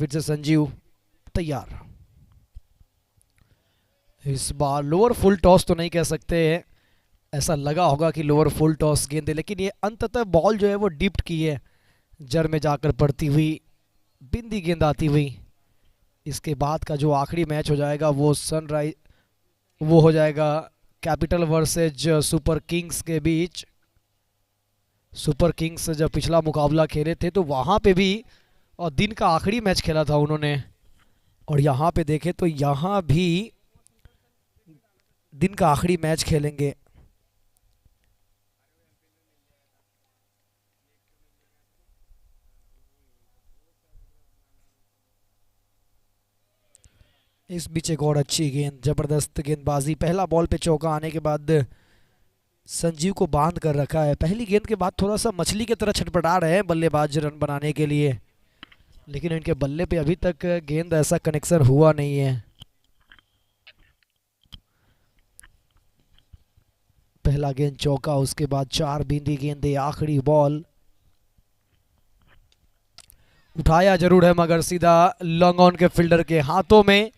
फिर से संजीव तैयार। इस बार लोअर फुल टॉस तो नहीं कह सकते, ऐसा लगा होगा कि लोअर फुल टॉस गेंद है, लेकिन ये अंततः बॉल जो है वो डिप्ट की है, जर में जाकर पड़ती हुई बिंदी गेंद आती हुई। इसके बाद का जो आखिरी मैच हो जाएगा वो सनराइज वो हो जाएगा कैपिटल वर्सेज सुपर किंग्स के बीच। सुपर किंग्स जब पिछला मुकाबला खेले थे तो वहाँ पे भी और दिन का आखिरी मैच खेला था उन्होंने, और यहाँ पे देखें तो यहाँ भी दिन का आखिरी मैच खेलेंगे। इस बीच एक और अच्छी गेंद, जबरदस्त गेंदबाजी। पहला बॉल पे चौका आने के बाद संजीव को बांध कर रखा है। पहली गेंद के बाद थोड़ा सा मछली की तरह छटपटा रहे हैं बल्लेबाज रन बनाने के लिए, लेकिन इनके बल्ले पे अभी तक गेंद ऐसा कनेक्शन हुआ नहीं है। पहला गेंद चौका, उसके बाद 4 बिंदी गेंदे, आखिरी बॉल उठाया जरूर है मगर सीधा लॉन्ग ऑन के फील्डर के हाथों में।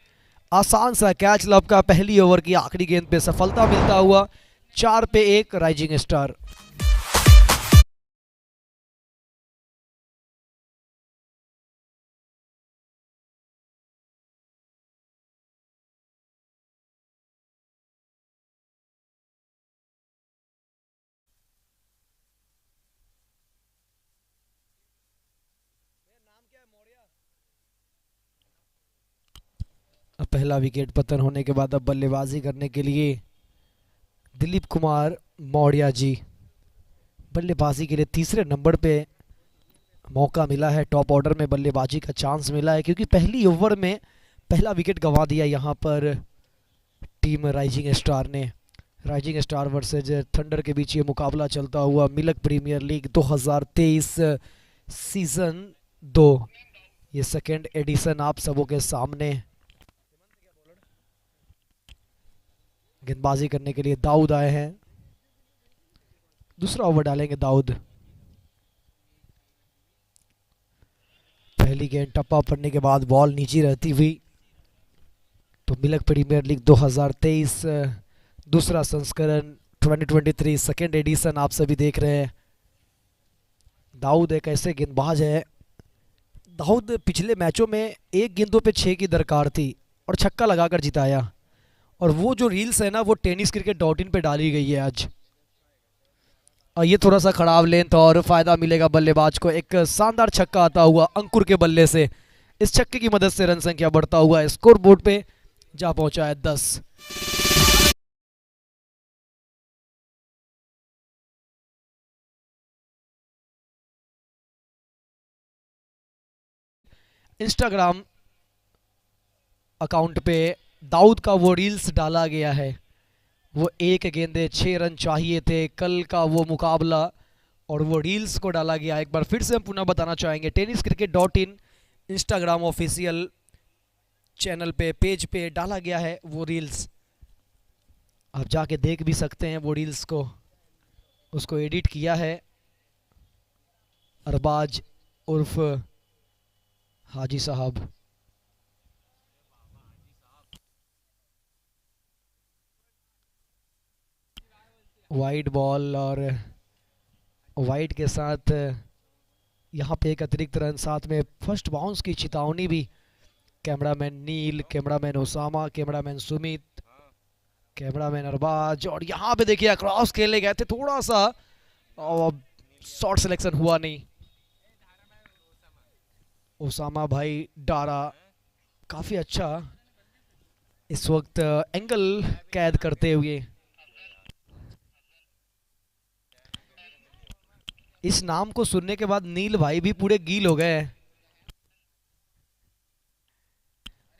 आसान सा कैच लब का पहली ओवर की आखिरी गेंद पे सफलता मिलता हुआ 4 पे 1 राइजिंग स्टार। अब पहला विकेट पतन होने के बाद अब बल्लेबाजी करने के लिए दिलीप कुमार मौर्य जी। बल्लेबाजी के लिए तीसरे नंबर पे मौका मिला है, टॉप ऑर्डर में बल्लेबाजी का चांस मिला है, क्योंकि पहली ओवर में पहला विकेट गंवा दिया यहाँ पर टीम राइजिंग स्टार ने। राइजिंग स्टार वर्सेज थंडर के बीच ये मुकाबला चलता हुआ मिल्क प्रीमियर लीग 2023 सीजन 2, ये सेकेंड एडिशन आप सबों के सामने। गेंदबाजी करने के लिए दाऊद आए हैं, दूसरा ओवर डालेंगे दाऊद। पहली गेंद टप्पा पड़ने के बाद बॉल नीचे रहती हुई, तो मिल्क प्रीमियर लीग 2023 दूसरा संस्करण 2023 सेकेंड एडिशन आप सभी देख रहे हैं। दाऊद एक ऐसे गेंदबाज है, दाऊद पिछले मैचों में 1 गेंदों पे 6 की दरकार थी और छक्का लगाकर जिताया, और वो जो रील्स है ना वो tenniscricket.in पे डाली गई है आज। और ये थोड़ा सा खराब लेंथ और फायदा मिलेगा बल्लेबाज को। एक शानदार छक्का आता हुआ अंकुर के बल्ले से, इस छक्के की मदद से रन संख्या बढ़ता हुआ स्कोर बोर्ड पे जा पहुंचा है 10। इंस्टाग्राम अकाउंट पे दाऊद का वो रील्स डाला गया है, वो 1 गेंदे 6 रन चाहिए थे कल का वो मुकाबला, और वो रील्स को डाला गया। एक बार फिर से हम पुनः बताना चाहेंगे, tenniscricket.in इंस्टाग्राम ऑफिशियल चैनल पे पेज पे डाला गया है वो रील्स, आप जाके देख भी सकते हैं वो रील्स को। उसको एडिट किया है अरबाज उर्फ हाजी साहब। वाइड बॉल और वाइड के साथ यहाँ पे एक अतिरिक्त रन, साथ में फर्स्ट बाउंस की चेतावनी भी। Cameraman Neel, cameraman Osama, cameraman Sumit, cameraman Arbaz, और यहाँ पे देखिए क्रॉस खेले गए थे, थोड़ा सा शॉट सिलेक्शन हुआ नहीं। ओसामा भाई डारा काफी अच्छा इस वक्त एंगल कैद करते हुए। इस नाम को सुनने के बाद नील भाई भी पूरे गील हो गए हैं,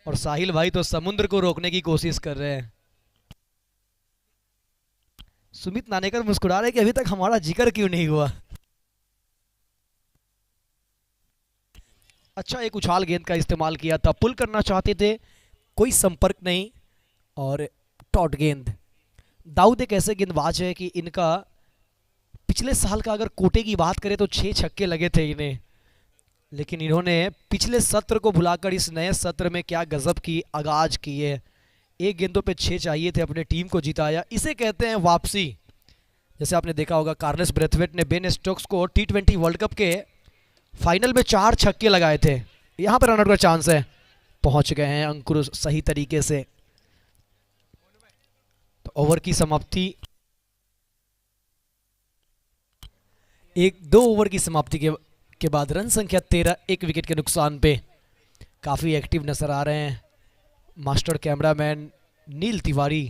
और साहिल भाई तो समुद्र को रोकने की कोशिश कर रहे हैं। सुमित नानेकर मुस्कुरा रहे कि अभी तक हमारा जिक्र क्यों नहीं हुआ। अच्छा एक उछाल गेंद का इस्तेमाल किया था, पुल करना चाहते थे, कोई संपर्क नहीं, और टॉट गेंद। दाऊद एक ऐसे गेंदबाज है कि इनका पिछले साल का अगर कोटे की बात करें तो 6 छक्के लगे थे इन्हें, लेकिन इन्होंने पिछले सत्र को भुलाकर इस नए सत्र में क्या गजब की आगाज की है। एक गेंदों पे 6 चाहिए थे, अपने टीम को जिताया, इसे कहते हैं वापसी। जैसे आपने देखा होगा कार्लेस ब्रेथवेट ने बेन स्टोक्स को T20 वर्ल्ड कप के फाइनल में 4 छक्के लगाए थे। यहाँ पर रनआउट का चांस है, पहुंच गए हैं अंकुर सही तरीके से। तो ओवर की समाप्ति, एक दो ओवर की समाप्ति के बाद रन संख्या 13, एक विकेट के नुकसान पे। काफी एक्टिव नजर आ रहे हैं मास्टर कैमरामैन नील तिवारी।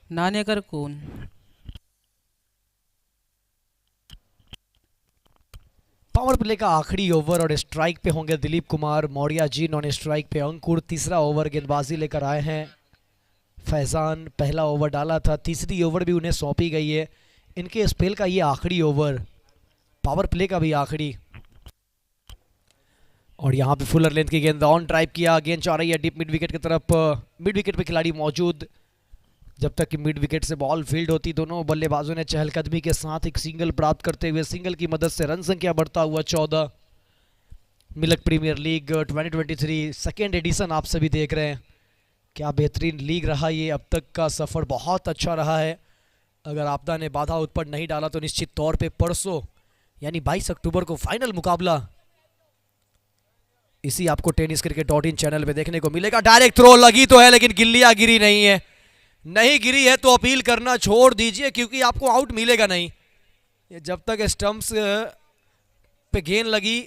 नाणेकर कौन? पावर प्ले का आखिरी ओवर और स्ट्राइक पे होंगे दिलीप कुमार मौर्य जी, नॉन स्ट्राइक पे अंकुर। तीसरा ओवर गेंदबाजी लेकर आए हैं फैजान। पहला ओवर डाला था, तीसरी ओवर भी उन्हें सौंपी गई है। इनके स्पेल का ये आखिरी ओवर, पावर प्ले का भी आखिरी। और यहाँ पे फुलर लेंथ की गेंद ऑन ड्राइव किया, गेंद जा रही है डीप मिड विकेट की तरफ। मिड विकेट पे खिलाड़ी मौजूद, जब तक कि मिड विकेट से बॉल फील्ड होती, दोनों बल्लेबाजों ने चहलकदमी के साथ एक सिंगल प्राप्त करते हुए सिंगल की मदद से रन संख्या बढ़ता हुआ 14। Milk premier league 2023 second edition आप सभी देख रहे हैं। क्या बेहतरीन लीग रहा ये, अब तक का सफ़र बहुत अच्छा रहा है। अगर आपदा ने बाधा उत्पन्न नहीं डाला तो निश्चित तौर पे परसों यानी 22 अक्टूबर को फाइनल मुकाबला इसी आपको टेनिस क्रिकेट .in चैनल पे देखने को मिलेगा। डायरेक्ट थ्रो लगी तो है लेकिन गिल्लियां गिरी नहीं है। नहीं गिरी है तो अपील करना छोड़ दीजिए, क्योंकि आपको आउट मिलेगा नहीं। ये जब तक स्टंप्स पे गेंद लगी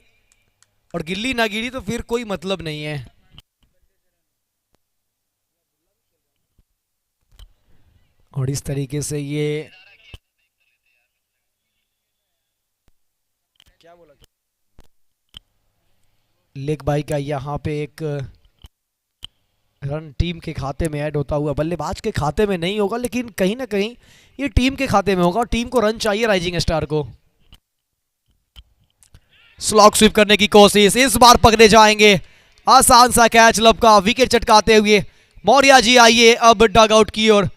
और गिल्ली ना गिरी तो फिर कोई मतलब नहीं है। और इस तरीके से ये क्या बोला, लेग बाई का यहाँ पे एक रन टीम के खाते में ऐड होता हुआ, बल्लेबाज के खाते में नहीं होगा लेकिन कहीं ना कहीं ये टीम के खाते में होगा और टीम को रन चाहिए राइजिंग स्टार को। स्लॉग स्वीप करने की कोशिश, इस बार पकड़े जाएंगे। आसान सा कैच लब का, विकेट चटकाते हुए मौर्य जी आइए अब डग आउट की ओर।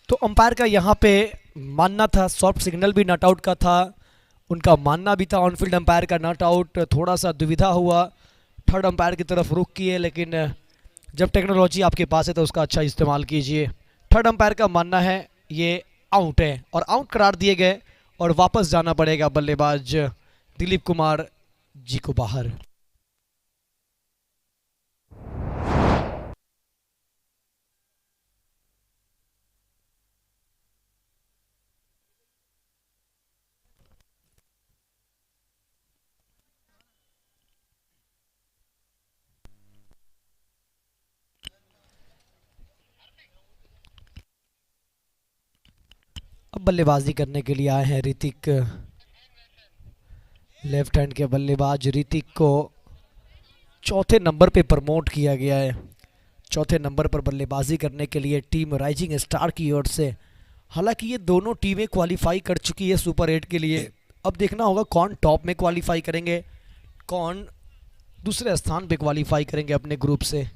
तो अंपायर का यहाँ पे मानना था, सॉफ्ट सिग्नल भी नॉट आउट का था, उनका मानना भी था ऑनफील्ड अंपायर का नॉट आउट। थोड़ा सा दुविधा हुआ, थर्ड अंपायर की तरफ रुख किए, लेकिन जब टेक्नोलॉजी आपके पास है तो उसका अच्छा इस्तेमाल कीजिए। थर्ड अंपायर का मानना है ये आउट है और आउट करार दिए गए और वापस जाना पड़ेगा बल्लेबाज दिलीप कुमार जी को बाहर। अब बल्लेबाजी करने के लिए आए हैं ऋतिक, लेफ्ट हैंड के बल्लेबाज ऋतिक को चौथे नंबर पे प्रमोट किया गया है। चौथे नंबर पर बल्लेबाजी करने के लिए टीम राइजिंग स्टार की ओर से। हालांकि ये दोनों टीमें क्वालिफाई कर चुकी है सुपर 8 के लिए। अब देखना होगा कौन टॉप में क्वालिफाई करेंगे, कौन दूसरे स्थान पे क्वालिफाई करेंगे अपने ग्रुप से।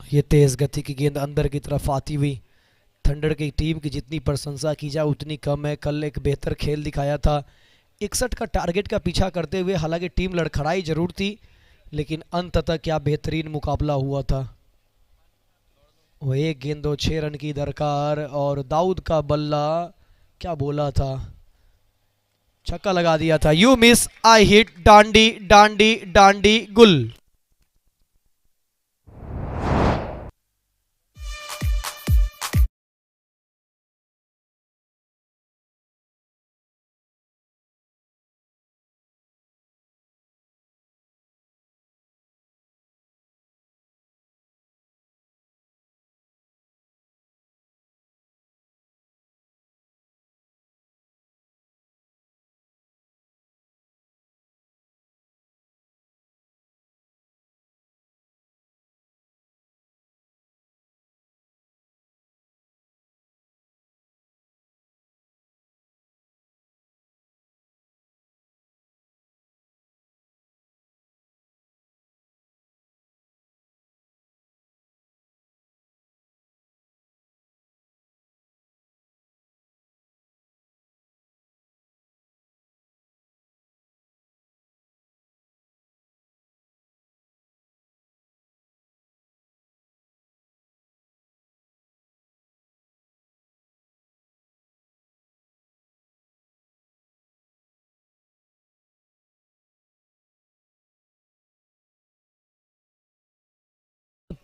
ये तेज गति की गेंद अंदर की तरफ आती हुई। थंडर की टीम की जितनी प्रशंसा की जाए उतनी कम है। कल एक बेहतर खेल दिखाया था, 61 का टारगेट का पीछा करते हुए। हालांकि टीम लड़खड़ाई जरूर थी, लेकिन अंततः क्या बेहतरीन मुकाबला हुआ था। वो एक गेंद दो 6 रन की दरकार और दाऊद का बल्ला क्या बोला था, छक्का लगा दिया था। यू मिस आई हिट, डांडी डांडी डांडी गुल।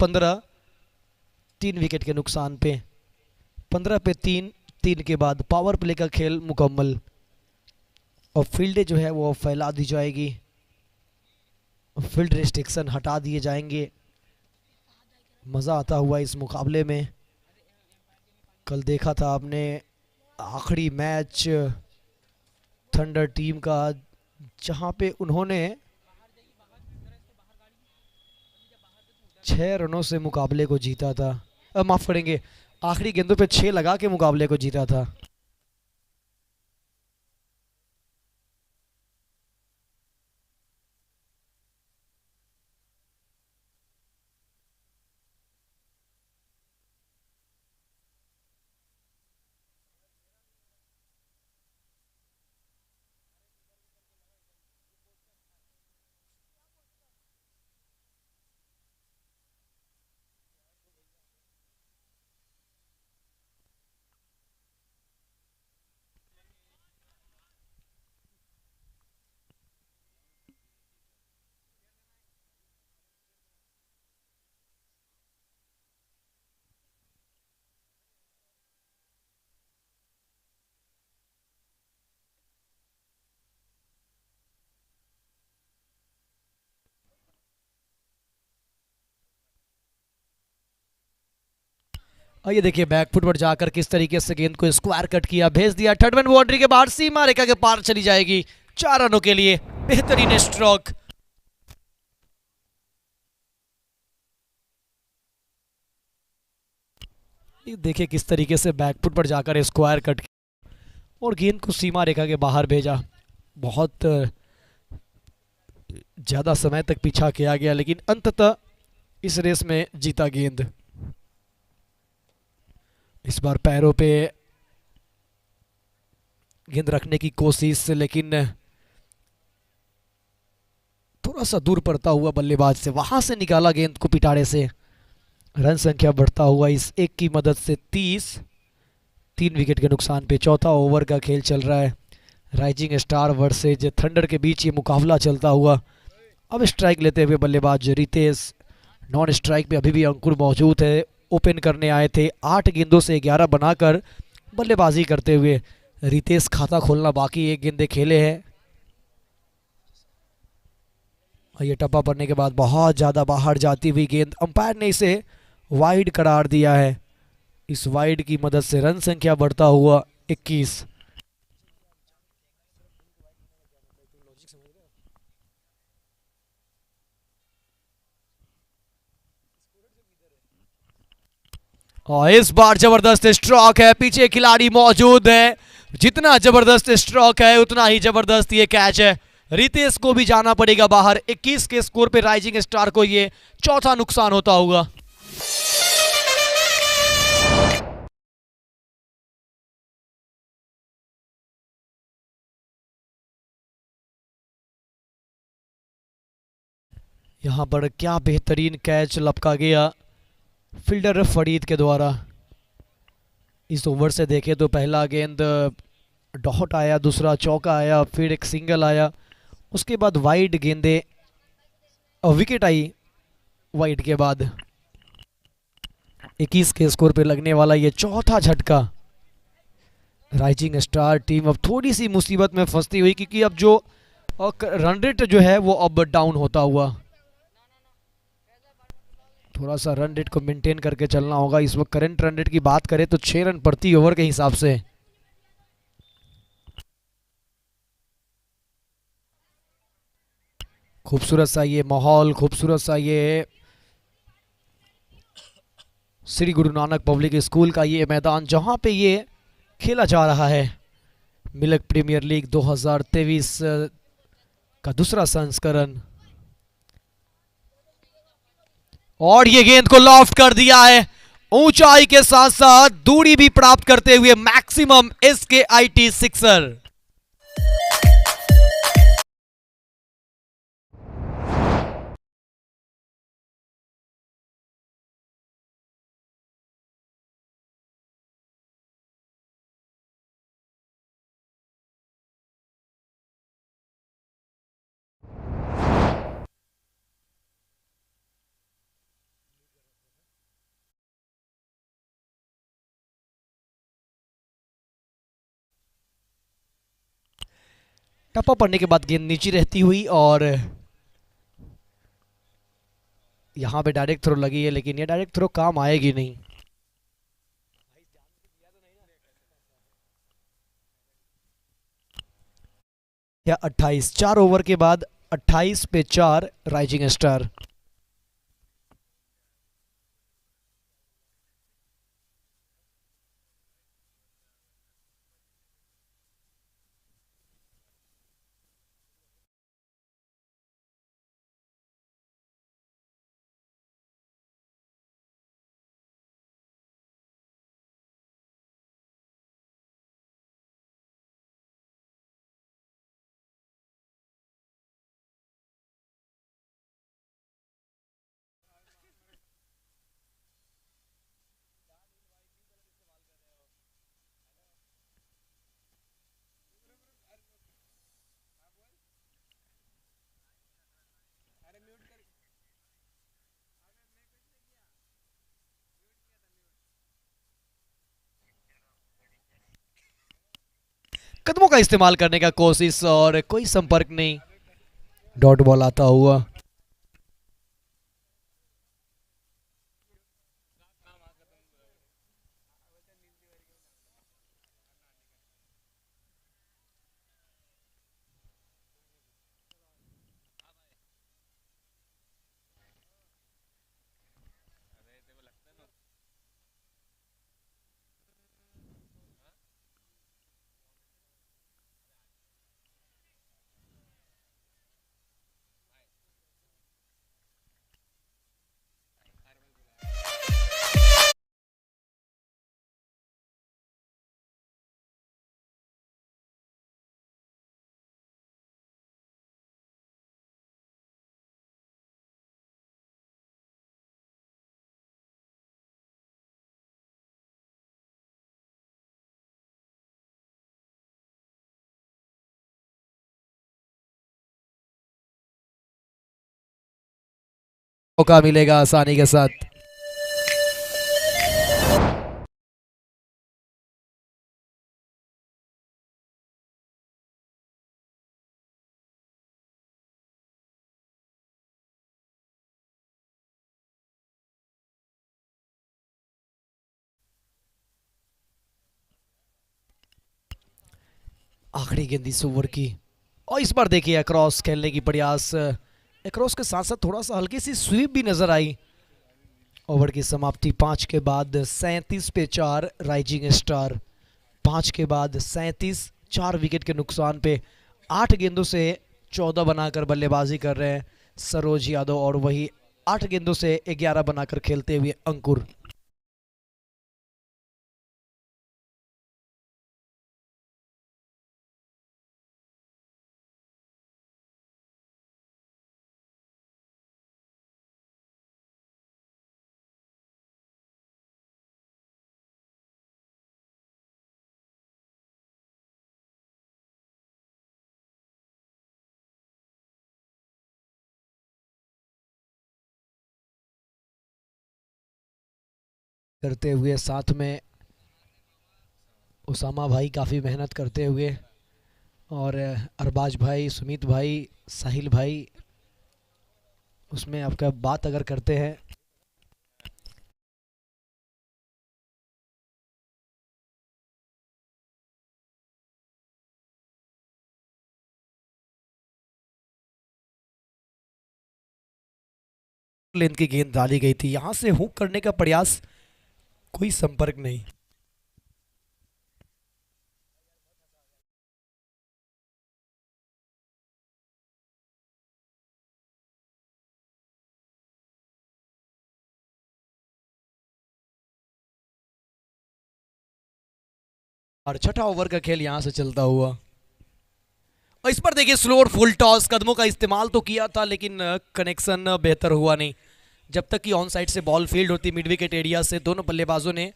पंद्रह, 3 विकेट के नुकसान पे। 15 पे 3, 3 के बाद पावर प्ले का खेल मुकम्मल और फील्डें जो है वो फैला दी जाएगी, फील्ड रिस्ट्रिक्शन हटा दिए जाएंगे। मज़ा आता हुआ इस मुकाबले में। कल देखा था आपने आखिरी मैच थंडर टीम का, जहां पे उन्होंने 6 रनों से मुकाबले को जीता था। माफ़ करेंगे, आखिरी गेंदों पे 6 लगा के मुकाबले को जीता था। और ये देखिए बैकफुट पर जाकर किस तरीके से गेंद को स्क्वायर कट किया, भेज दिया थर्ड मैन बाउंड्री के बाहर, सीमा रेखा के पार चली जाएगी। 4 रनों के लिए बेहतरीन स्ट्रोक। ये देखिए किस तरीके से बैकफुट पर जाकर स्क्वायर कट किया और गेंद को सीमा रेखा के बाहर भेजा। बहुत ज़्यादा समय तक पीछा किया गया, लेकिन अंततः इस रेस में जीता गेंद। इस बार पैरों पे गेंद रखने की कोशिश, लेकिन थोड़ा सा दूर पड़ता हुआ बल्लेबाज से, वहां से निकाला गेंद को पिटारे से। रन संख्या बढ़ता हुआ इस एक की मदद से 30। 3 विकेट के नुकसान पे चौथा ओवर का खेल चल रहा है। राइजिंग स्टार वर्सेज थंडर के बीच ये मुकाबला चलता हुआ। अब स्ट्राइक लेते हुए बल्लेबाज रितेश, नॉन स्ट्राइक पे अभी भी अंकुर मौजूद है। ओपन करने आए थे, 8 गेंदों से 11 बनाकर बल्लेबाजी करते हुए रितेश खाता खोलना बाकी, 1 गेंदे खेले हैं। और ये टप्पा पड़ने के बाद बहुत ज़्यादा बाहर जाती हुई गेंद, अंपायर ने इसे वाइड करार दिया है। इस वाइड की मदद से रन संख्या बढ़ता हुआ 21। और इस बार जबरदस्त स्ट्रोक है, पीछे खिलाड़ी मौजूद है। जितना जबरदस्त स्ट्रोक है उतना ही जबरदस्त ये कैच है। रितेश को भी जाना पड़ेगा बाहर। 21 के स्कोर पे राइजिंग स्टार को ये चौथा नुकसान होता होगा। यहां पर क्या बेहतरीन कैच लपका गया फील्डर फरीद के द्वारा। इस ओवर से देखें तो पहला गेंद डॉट आया, दूसरा चौका आया, फिर एक सिंगल आया, उसके बाद वाइड गेंदे, विकेट आई वाइड के बाद। 21 के स्कोर पे लगने वाला ये चौथा झटका। राइजिंग स्टार टीम अब थोड़ी सी मुसीबत में फंसती हुई, क्योंकि अब जो रन रेट जो है वो अब डाउन होता हुआ। थोड़ा सा रन रेट को मेंटेन करके चलना होगा। इस वक्त करंट रन रेट की बात करें तो 6 रन प्रति ओवर के हिसाब से। खूबसूरत सा ये माहौल, खूबसूरत सा ये श्री गुरु नानक पब्लिक स्कूल का ये मैदान जहां पे ये खेला जा रहा है। मिल्क प्रीमियर लीग 2023 का दूसरा संस्करण। और ये गेंद को लॉफ्ट कर दिया है, ऊंचाई के साथ साथ दूरी भी प्राप्त करते हुए मैक्सिमम SKIT सिक्सर। टप्पा पड़ने के बाद गेंद नीचे रहती हुई और यहां पे डायरेक्ट थ्रो लगी है, लेकिन ये डायरेक्ट थ्रो काम आएगी नहीं। या 28, 4 ओवर के बाद 28 पे 4 राइजिंग स्टार। कदमों का इस्तेमाल करने का कोशिश और कोई संपर्क नहीं। डॉट बॉल आता हुआ। मौका मिलेगा आसानी के साथ। आखिरी गेंद इस ओवर की, और इस बार देखिए अक्रॉस खेलने की प्रयास, अक्रॉस के साथ साथ थोड़ा सा हल्की सी स्वीप भी नजर आई। ओवर की समाप्ति 5 के बाद 37 पे 4 राइजिंग स्टार। 5 के बाद 37, 4 विकेट के नुकसान पे 8 गेंदों से 14 बनाकर बल्लेबाजी कर रहे हैं सरोज यादव, और वही 8 गेंदों से 11 बनाकर खेलते हुए अंकुर। करते हुए साथ में उसामा भाई काफ़ी मेहनत करते हुए, और अरबाज भाई, सुमित भाई, साहिल भाई, उसमें आपका बात अगर करते हैं लेंथ की गेंद डाली गई थी, यहां से हुक करने का प्रयास, कोई संपर्क नहीं। और छठा ओवर का खेल यहां से चलता हुआ, और इस पर देखिए स्लो और फुल टॉस, कदमों का इस्तेमाल तो किया था लेकिन कनेक्शन बेहतर हुआ नहीं। जब तक कि ऑन साइड से बॉल फील्ड होती मिड विकेट एरिया से, दोनों बल्लेबाजों ने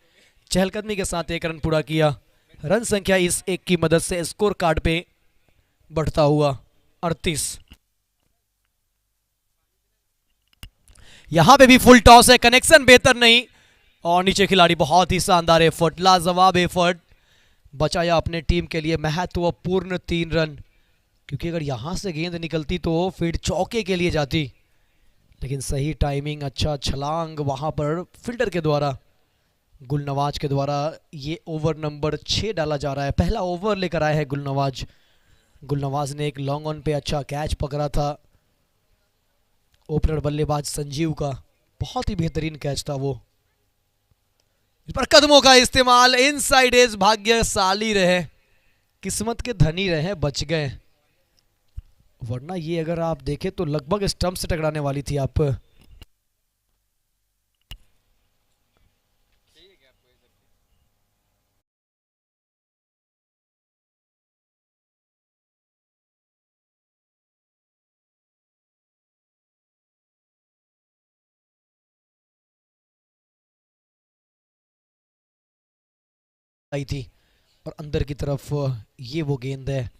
चहलकदमी के साथ 1 रन पूरा किया। रन संख्या इस 1 की मदद से स्कोर कार्ड पे बढ़ता हुआ 38। यहां पे भी फुल टॉस है, कनेक्शन बेहतर नहीं, और नीचे खिलाड़ी बहुत ही शानदार एफर्ट, लाजवाब एफर्ट, बचाया अपने टीम के लिए महत्वपूर्ण 3 रन, क्योंकि अगर यहां से गेंद निकलती तो फिर चौके के लिए जाती, लेकिन सही टाइमिंग, अच्छा छलांग वहां पर फील्डर के द्वारा, गुलनवाज के द्वारा। ये ओवर नंबर 6 डाला जा रहा है, पहला ओवर लेकर आए हैं गुलनवाज। गुलनवाज ने एक लॉन्ग ऑन पे अच्छा कैच पकड़ा था ओपनर बल्लेबाज संजीव का, बहुत ही बेहतरीन कैच था वो। इस पर कदमों का इस्तेमाल, इनसाइड एज, भाग्यशाली रहे, किस्मत के धनी रहे, बच गए, वरना ये अगर आप देखें तो लगभग स्टंप से टकराने वाली थी आप। आई थी और अंदर की तरफ ये वो गेंद है,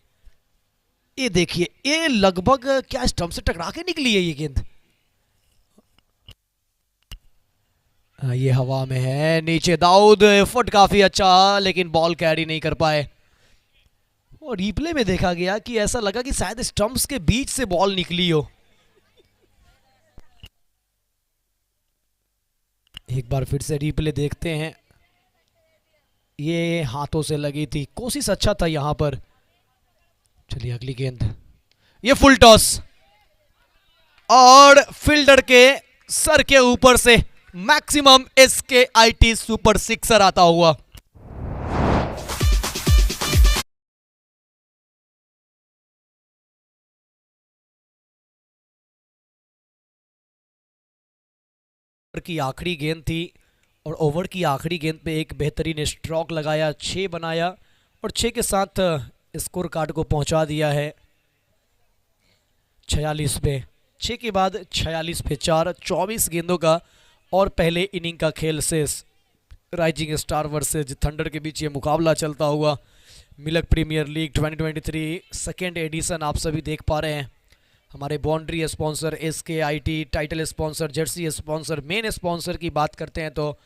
ये देखिए, ये लगभग क्या स्टंप से टकरा के निकली है ये गेंद। ये हवा में है, नीचे दाऊद, एफर्ट काफी अच्छा, लेकिन बॉल कैरी नहीं कर पाए। और रिप्ले में देखा गया कि ऐसा लगा कि शायद स्टंप्स के बीच से बॉल निकली हो। एक बार फिर से रिप्ले देखते हैं, ये हाथों से लगी थी, कोशिश अच्छा था यहां पर। चलिए अगली गेंद, ये फुल टॉस, और फील्डर के सर के ऊपर से मैक्सिमम SKIT सुपर सिक्सर आता हुआ। की आखिरी गेंद थी, और ओवर की आखिरी गेंद पे एक बेहतरीन स्ट्रोक लगाया, 6 बनाया, और 6 के साथ स्कोर कार्ड को पहुंचा दिया है 46 पे। 6 के बाद 46 पे 4, 24 गेंदों का और पहले इनिंग का खेल शेष। राइजिंग स्टार वर्सेज थंडर के बीच ये मुकाबला चलता हुआ। Milk premier league 2023 second edition आप सभी देख पा रहे हैं। हमारे boundary sponsor SKIT, title sponsor, jersey sponsor, main sponsor की बात करते हैं तो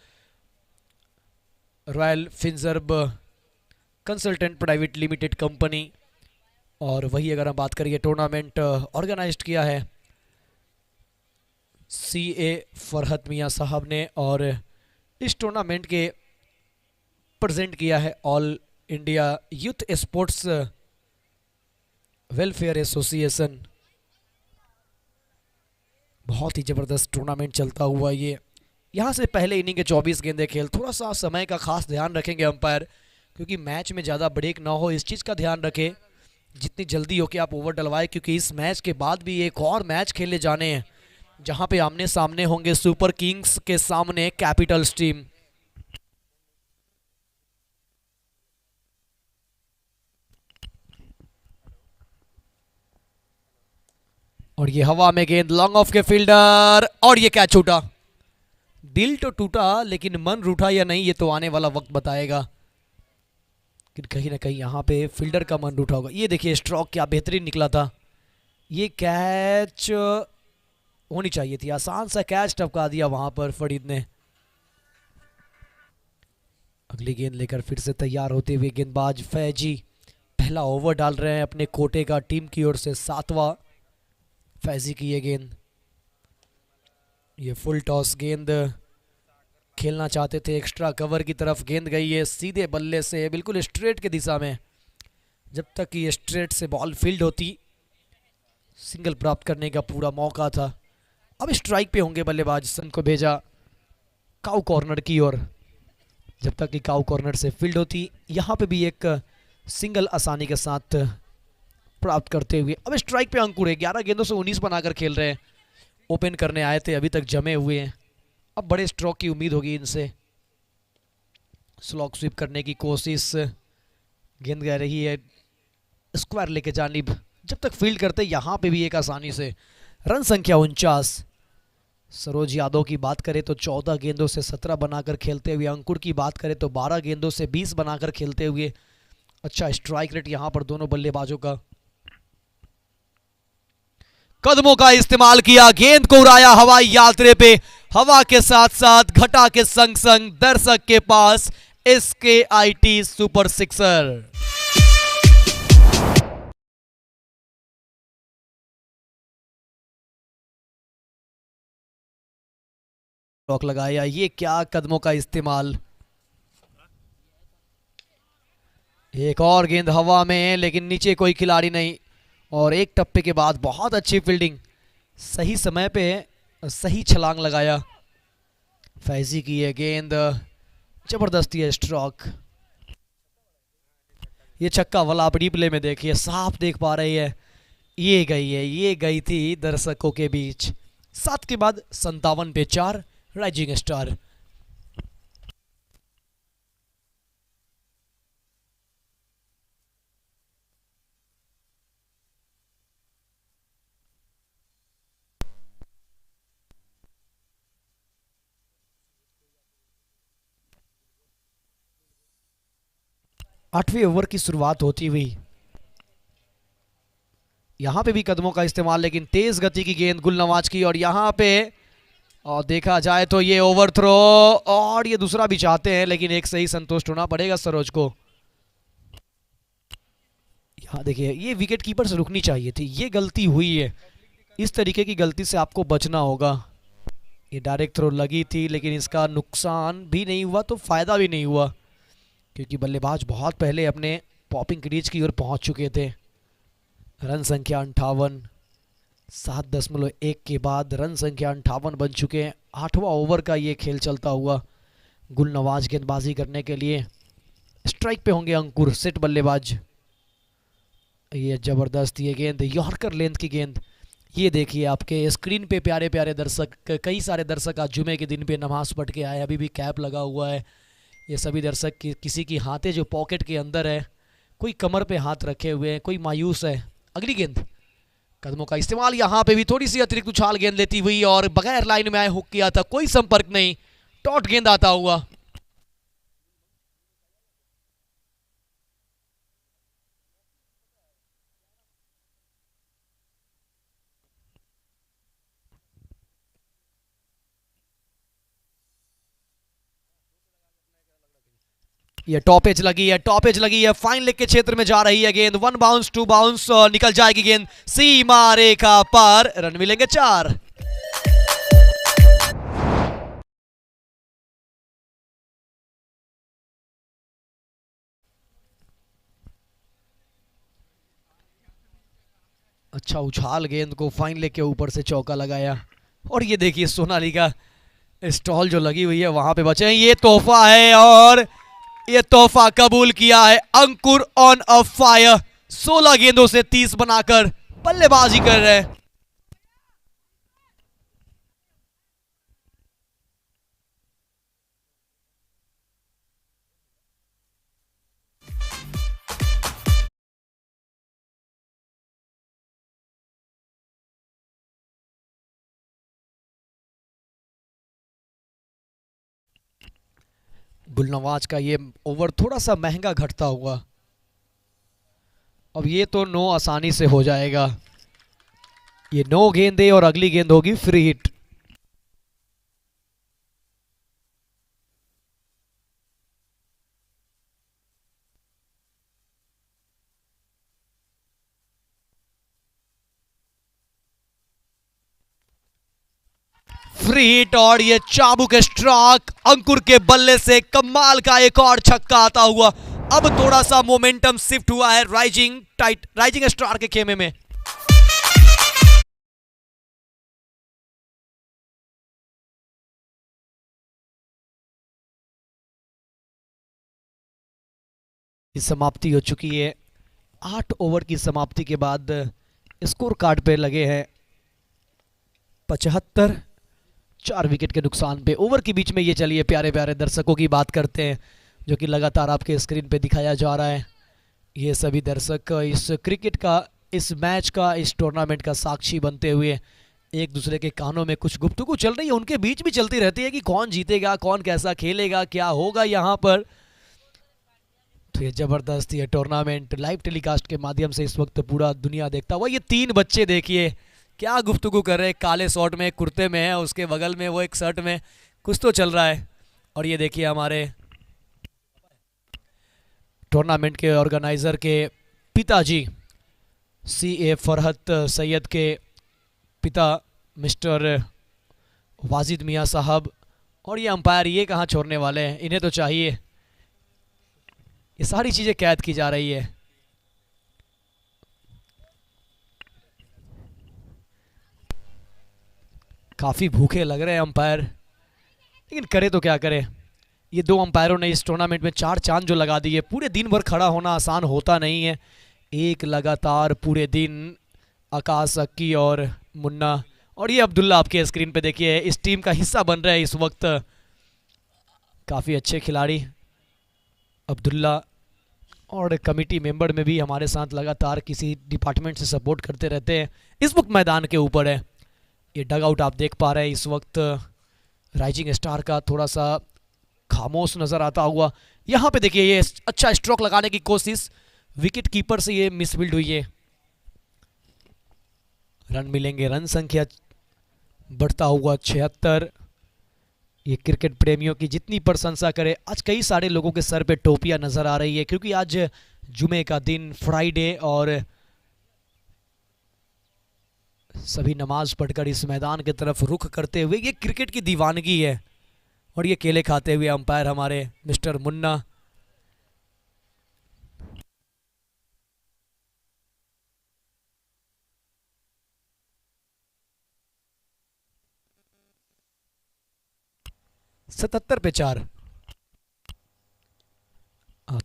रॉयल फिनजर्ब कंसल्टेंट प्राइवेट लिमिटेड कंपनी। और वही अगर हम बात करिए टूर्नामेंट ऑर्गेनाइज्ड किया है CA फरहत मियाँ साहब ने, और इस टूर्नामेंट के प्रेजेंट किया है all India youth sports welfare association. बहुत ही ज़बरदस्त टूर्नामेंट चलता हुआ ये। यहाँ से पहले इनिंग के 24 गेंदे खेल, थोड़ा सा समय का खास ध्यान रखेंगे अंपायर, क्योंकि मैच में ज़्यादा ब्रेक ना हो इस चीज़ का ध्यान रखें, जितनी जल्दी हो कि आप ओवर डलवाए, क्योंकि इस मैच के बाद भी एक और मैच खेले जाने हैं जहाँ पे आमने सामने होंगे सुपर किंग्स के सामने कैपिटल्स टीम। और ये हवा में गेंद, लॉन्ग ऑफ के फील्डर, और ये कैच छूटा। दिल तो टूटा लेकिन मन रूठा या नहीं ये तो आने वाला वक्त बताएगा, कि कहीं ना कहीं यहाँ पे फील्डर का मन रूठा होगा। ये देखिए स्ट्रोक क्या बेहतरीन निकला था, ये कैच होनी चाहिए थी, आसान सा कैच टपका दिया वहां पर फरीद ने। अगली गेंद लेकर फिर से तैयार होते हुए गेंदबाज फैजी पहला ओवर डाल रहे हैं अपने कोटे का, टीम की ओर से 7वां फैजी की ये गेंद। ये फुल टॉस गेंद खेलना चाहते थे, एक्स्ट्रा कवर की तरफ गेंद गई है सीधे बल्ले से बिल्कुल स्ट्रेट के दिशा में। जब तक ये स्ट्रेट से बॉल फील्ड होती सिंगल प्राप्त करने का पूरा मौका था। अब स्ट्राइक पे होंगे बल्लेबाज, सन को भेजा काउ कॉर्नर की ओर। जब तक कि काउ कॉर्नर से फील्ड होती यहाँ पे भी एक सिंगल आसानी के साथ प्राप्त करते हुए। अब स्ट्राइक पे अंकुर है, 11 गेंदों से 19 बनाकर खेल रहे हैं, ओपन करने आए थे, अभी तक जमे हुए हैं। अब बड़े स्ट्रोक की उम्मीद होगी इनसे। स्लॉक स्वीप करने की कोशिश, गेंद गह रही है स्क्वायर लेके जानिब। जब तक फील्ड करते यहाँ पे भी एक आसानी से रन संख्या 49। सरोज यादव की बात करें तो 14 गेंदों से 17 बनाकर खेलते हुए, अंकुर की बात करें तो 12 गेंदों से 20 बनाकर खेलते हुए। अच्छा स्ट्राइक रेट यहाँ पर दोनों बल्लेबाजों का। कदमों का इस्तेमाल किया, गेंद को उड़ाया हवाई यात्रे पे, हवा के साथ साथ घटा के संग संग दर्शक के पास SKIT सुपर सिक्सर। रॉक लगाया, ये क्या कदमों का इस्तेमाल। एक और गेंद हवा में लेकिन नीचे कोई खिलाड़ी नहीं, और एक टप्पे के बाद बहुत अच्छी फील्डिंग, सही समय पे सही छलांग लगाया फैजी की ये गेंद। जबरदस्ती है स्ट्रोक। ये छक्का वाला आप रिप्ले में देखिए, साफ देख पा रही है, ये गई है, ये गई थी दर्शकों के बीच। 7 के बाद 57 पे 4 राइजिंग स्टार। आठवें ओवर की शुरुआत होती हुई, यहां पे भी कदमों का इस्तेमाल, लेकिन तेज गति की गेंद गुलनवाज की, और यहां पे और देखा जाए तो ये ओवर थ्रो, और ये दूसरा भी चाहते हैं लेकिन एक सही संतुष्ट होना पड़ेगा सरोज को। यहाँ देखिए ये विकेट कीपर से रुकनी चाहिए थी, ये गलती हुई है, इस तरीके की गलती से आपको बचना होगा। ये डायरेक्ट थ्रो लगी थी लेकिन इसका नुकसान भी नहीं हुआ तो फायदा भी नहीं हुआ, क्योंकि बल्लेबाज बहुत पहले अपने पॉपिंग क्रीज की ओर पहुंच चुके थे। रन संख्या 58, 7.1 के बाद रन संख्या 58 बन चुके हैं। 8वां ओवर का ये खेल चलता हुआ, गुलनवाज गेंदबाजी करने के लिए स्ट्राइक पे होंगे अंकुर, सेट बल्लेबाज। ये जबरदस्त ये गेंद, यॉर्कर लेंथ की गेंद। ये देखिए आपके स्क्रीन पे प्यारे प्यारे दर्शक, कई सारे दर्शक आज जुमे के दिन पे नमाज पढ़ के आए, अभी भी कैप लगा हुआ है। ये सभी दर्शक किसी की हाथें जो पॉकेट के अंदर है, कोई कमर पे हाथ रखे हुए हैं, कोई मायूस है। अगली गेंद, कदमों का इस्तेमाल, यहाँ पे भी थोड़ी सी अतिरिक्त उछाल गेंद लेती हुई और बगैर लाइन में आए हुक किया था, कोई संपर्क नहीं, टॉट गेंद आता हुआ। ये टॉप एज लगी है, टॉप एज लगी है, फाइन लेग के क्षेत्र में जा रही है गेंद। 1 बाउंस 2 बाउंस निकल जाएगी गेंद सीमा रेखा पार, रन मिलेंगे 4। अच्छा उछाल गेंद को फाइन लेग के ऊपर से चौका लगाया। और ये देखिए सोनाली का स्टॉल जो लगी हुई है वहां पे बचे हैं। ये तोहफा है और ये तोहफा कबूल किया है अंकुर ऑन अ फायर। 16 गेंदों से 30 बनाकर बल्लेबाजी कर रहे हैं। गुलनवाज का ये ओवर थोड़ा सा महंगा घटता हुआ। अब ये तो 9 आसानी से हो जाएगा। ये 9 गेंदे और अगली गेंद होगी फ्री हिट। फ्री हिट और ये चाबुक स्ट्रोक अंकुर के बल्ले से कमाल का एक और छक्का आता हुआ। अब थोड़ा सा मोमेंटम शिफ्ट हुआ है राइजिंग स्टार के खेमे में। समाप्ति हो चुकी है। 8 ओवर की समाप्ति के बाद स्कोर कार्ड पे लगे हैं 75, 4 विकेट के नुकसान पे। ओवर के बीच में ये चलिए प्यारे प्यारे दर्शकों की बात करते हैं जो कि लगातार आपके स्क्रीन पे दिखाया जा रहा है। ये सभी दर्शक इस क्रिकेट का, इस मैच का, इस टूर्नामेंट का साक्षी बनते हुए एक दूसरे के कानों में कुछ गुफ्तगू चल रही है, उनके बीच भी चलती रहती है कि कौन जीतेगा, कौन कैसा खेलेगा, क्या होगा यहाँ पर। तो ये जबरदस्त ये टूर्नामेंट लाइव टेलीकास्ट के माध्यम से इस वक्त पूरा दुनिया देखता हुआ। ये 3 बच्चे देखिए क्या गुफ्तगू कर रहे हैं, काले शॉर्ट में, कुर्ते में है, उसके बगल में वो एक शर्ट में, कुछ तो चल रहा है। और ये देखिए हमारे टूर्नामेंट के ऑर्गेनाइजर के पिताजी CA फरहत सैयद के पिता मिस्टर वाजिद मियाँ साहब। और ये अंपायर ये कहाँ छोड़ने वाले हैं, इन्हें तो चाहिए। ये सारी चीज़ें कैद की जा रही है। काफ़ी भूखे लग रहे हैं अंपायर, लेकिन करे तो क्या करे। ये 2 अंपायरों ने इस टूर्नामेंट में 4 चांद जो लगा दिए। पूरे दिन भर खड़ा होना आसान होता नहीं है, एक लगातार पूरे दिन आकाश, अक्की और मुन्ना। और ये अब्दुल्ला आपके स्क्रीन पे देखिए इस टीम का हिस्सा बन रहे हैं इस वक्त। काफ़ी अच्छे खिलाड़ी अब्दुल्ला, और कमेटी मेंबर में भी हमारे साथ लगातार किसी डिपार्टमेंट से सपोर्ट करते रहते हैं। इस वक्त मैदान के ऊपर है। ये डग आउट आप देख पा रहे हैं इस वक्त राइजिंग स्टार का थोड़ा सा खामोश नज़र आता हुआ। यहाँ पे देखिए ये अच्छा स्ट्रोक लगाने की कोशिश, विकेट कीपर से ये मिसफील्ड हुई है। रन मिलेंगे, रन संख्या बढ़ता हुआ 76। ये क्रिकेट प्रेमियों की जितनी प्रशंसा करे, आज कई सारे लोगों के सर पे टोपियां नज़र आ रही है क्योंकि आज जुमे का दिन, फ्राइडे, और सभी नमाज पढ़कर इस मैदान की तरफ रुख करते हुए ये क्रिकेट की दीवानगी है। और ये केले खाते हुए अंपायर हमारे मिस्टर मुन्ना। सतहत्तर पे 4।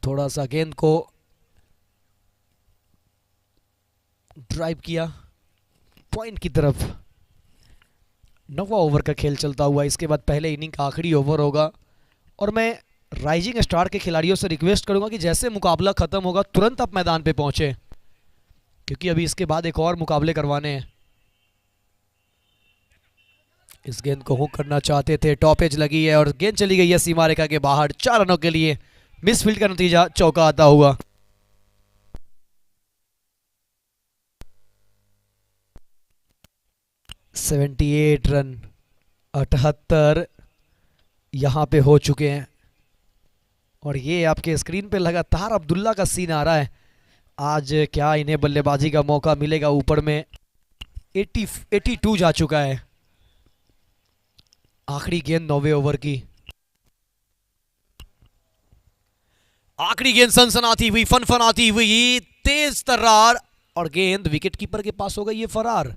थोड़ा सा गेंद को ड्राइव किया पॉइंट की तरफ। 9वां ओवर का खेल चलता हुआ, इसके बाद पहले इनिंग का आखिरी ओवर होगा। और मैं राइजिंग स्टार के खिलाड़ियों से रिक्वेस्ट करूंगा कि जैसे मुकाबला ख़त्म होगा तुरंत आप मैदान पे पहुंचे, क्योंकि अभी इसके बाद एक और मुकाबले करवाने हैं। इस गेंद को हुक करना चाहते थे, टॉप एज लगी है और गेंद चली गई है सीमा रेखा के बाहर। 4 रनों के लिए मिसफील्ड का नतीजा चौका आता हुआ। सेवेंटी 78 रन, 78 यहाँ पे हो चुके हैं। और ये आपके स्क्रीन पे लगातार अब्दुल्ला का सीन आ रहा है। आज क्या इन्हें बल्लेबाजी का मौका मिलेगा? ऊपर में 82 जा चुका है। आखिरी गेंद 9वें ओवर की। आखिरी गेंद सनसनाती हुई, फनफनाती हुई, तेज तर्रार, और गेंद विकेट कीपर के पास हो गई ये फरार।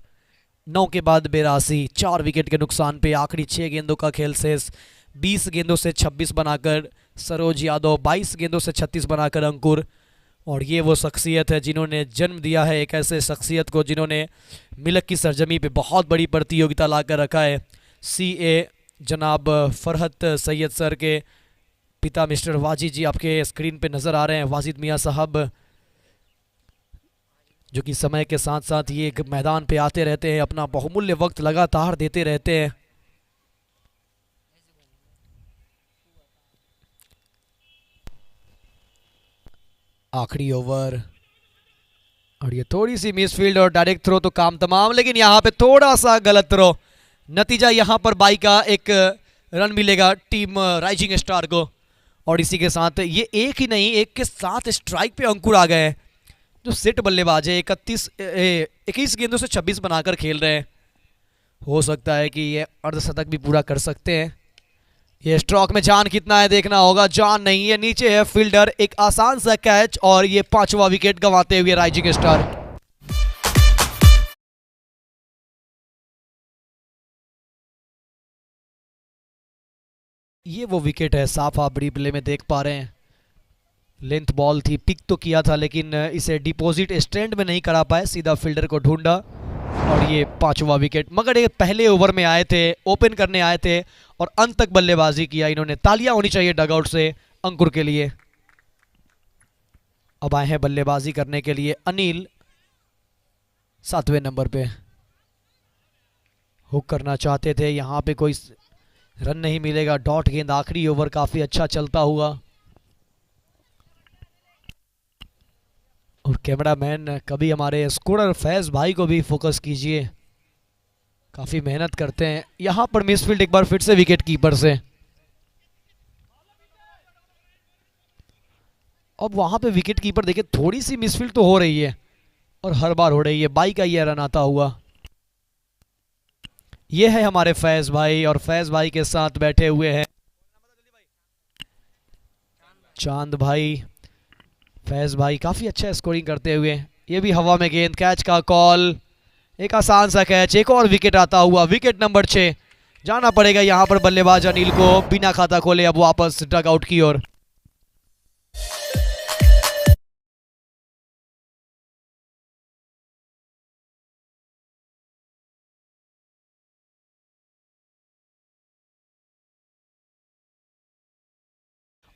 9 के बाद 82, 4 विकेट के नुकसान पे आखिरी 6 गेंदों का खेल शेष। 20 गेंदों से 26 बनाकर सरोज यादव, 22 गेंदों से 36 बनाकर अंकुर। और ये वो शख्सियत है जिन्होंने जन्म दिया है एक ऐसे शख्सियत को जिन्होंने मिलक की सरजमी पे बहुत बड़ी प्रतियोगिता लाकर रखा है। CA जनाब फरहत सैयद सर के पिता मिस्टर वाजिद जी आपके स्क्रीन पे नज़र आ रहे हैं। वाजिद मियाँ साहब जो कि समय के साथ साथ ये मैदान पे आते रहते हैं, अपना बहुमूल्य वक्त लगातार देते रहते हैं। आखिरी ओवर, और ये थोड़ी सी मिसफील्ड और डायरेक्ट थ्रो तो काम तमाम, लेकिन यहाँ पे थोड़ा सा गलत थ्रो। नतीजा यहाँ पर बाई का एक रन मिलेगा टीम राइजिंग स्टार को। और इसी के साथ ये एक ही नहीं, एक के साथ स्ट्राइक पे अंकुर आ गए हैं। जो सेट बल्लेबाज है 21 गेंदों से 26 बनाकर खेल रहे हैं। हो सकता है कि ये अर्धशतक भी पूरा कर सकते हैं। ये स्ट्रोक में जान कितना है देखना होगा। जान नहीं है, नीचे है फील्डर। एक आसान सा कैच और ये 5वां विकेट गंवाते हुए राइजिंग स्टार। ये वो विकेट है, साफ आप बड़ी प्ले में देख पा रहे हैं। लेंथ बॉल थी, पिक तो किया था लेकिन इसे डिपॉजिट स्टैंड में नहीं करा पाए, सीधा फील्डर को ढूंढा और ये 5वां विकेट। मगर ये पहले ओवर में आए थे, ओपन करने आए थे और अंत तक बल्लेबाजी किया इन्होंने। तालियां होनी चाहिए डगआउट से अंकुर के लिए। अब आए हैं बल्लेबाजी करने के लिए अनिल 7वें नंबर पे। हुक करना चाहते थे, यहाँ पे कोई रन नहीं मिलेगा। डॉट गेंद, आखिरी ओवर काफी अच्छा चलता हुआ। और कैमरामैन कभी हमारे स्कोरर फैज भाई को भी फोकस कीजिए, काफी मेहनत करते हैं। यहां पर मिसफील्ड एक बार फिर से विकेट कीपर से। अब वहां पे विकेट कीपर देखिए, थोड़ी सी मिसफील्ड तो हो रही है और हर बार हो रही है। बाई का ये रन आता हुआ। ये है हमारे फैज भाई और फैज भाई के साथ बैठे हुए हैं चांद भाई। फैज भाई काफी अच्छा स्कोरिंग करते हुए। ये भी हवा में गेंद, कैच का कॉल, एक आसान सा कैच, एक और विकेट आता हुआ। Wicket number 6। जाना पड़ेगा यहां पर बल्लेबाज अनिल को बिना खाता खोले अब वापस डग आउट की ओर।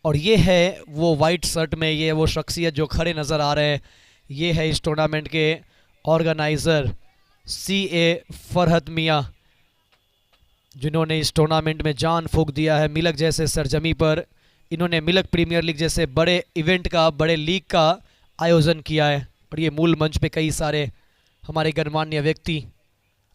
और ये है वो वाइट शर्ट में, ये वो शख्सियत जो खड़े नज़र आ रहे हैं। ये है इस टूर्नामेंट के ऑर्गेनाइज़र CA फरहत मियाँ, जिन्होंने इस टूर्नामेंट में जान फूंक दिया है। मिलक जैसे सरजमी पर इन्होंने मिलक प्रीमियर लीग जैसे बड़े इवेंट का, बड़े लीग का आयोजन किया है। और ये मूल मंच पे कई सारे हमारे गणमान्य व्यक्ति।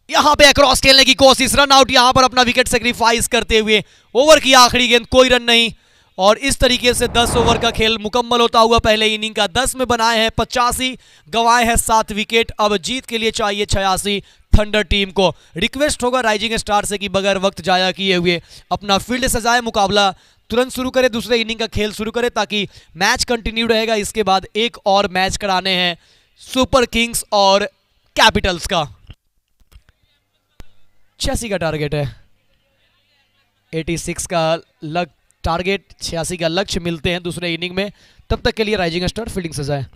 यहाँ पे क्रॉस खेलने की कोशिश, रन आउट यहाँ पर अपना विकेट सेक्रीफाइस करते हुए। ओवर की आखिरी गेंद, कोई रन नहीं। और इस तरीके से 10 ओवर का खेल मुकम्मल होता हुआ पहले इनिंग का। 10 में बनाए हैं 85, गंवाए हैं 7 विकेट। अब जीत के लिए चाहिए 86 थंडर टीम को। रिक्वेस्ट होगा राइजिंग स्टार से कि बगैर वक्त जाया किए हुए अपना फील्ड सजाए, मुकाबला तुरंत शुरू करे, दूसरे इनिंग का खेल शुरू करे ताकि मैच कंटिन्यू रहेगा। इसके बाद एक और मैच कराने हैं सुपर किंग्स और कैपिटल्स का। 86 का टारगेट है, 86 का लग टारगेट, 86 का लक्ष्य मिलते हैं दूसरे इनिंग में। तब तक के लिए राइजिंग स्टार फील्डिंग सजाए।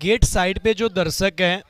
गेट साइड पे जो दर्शक हैं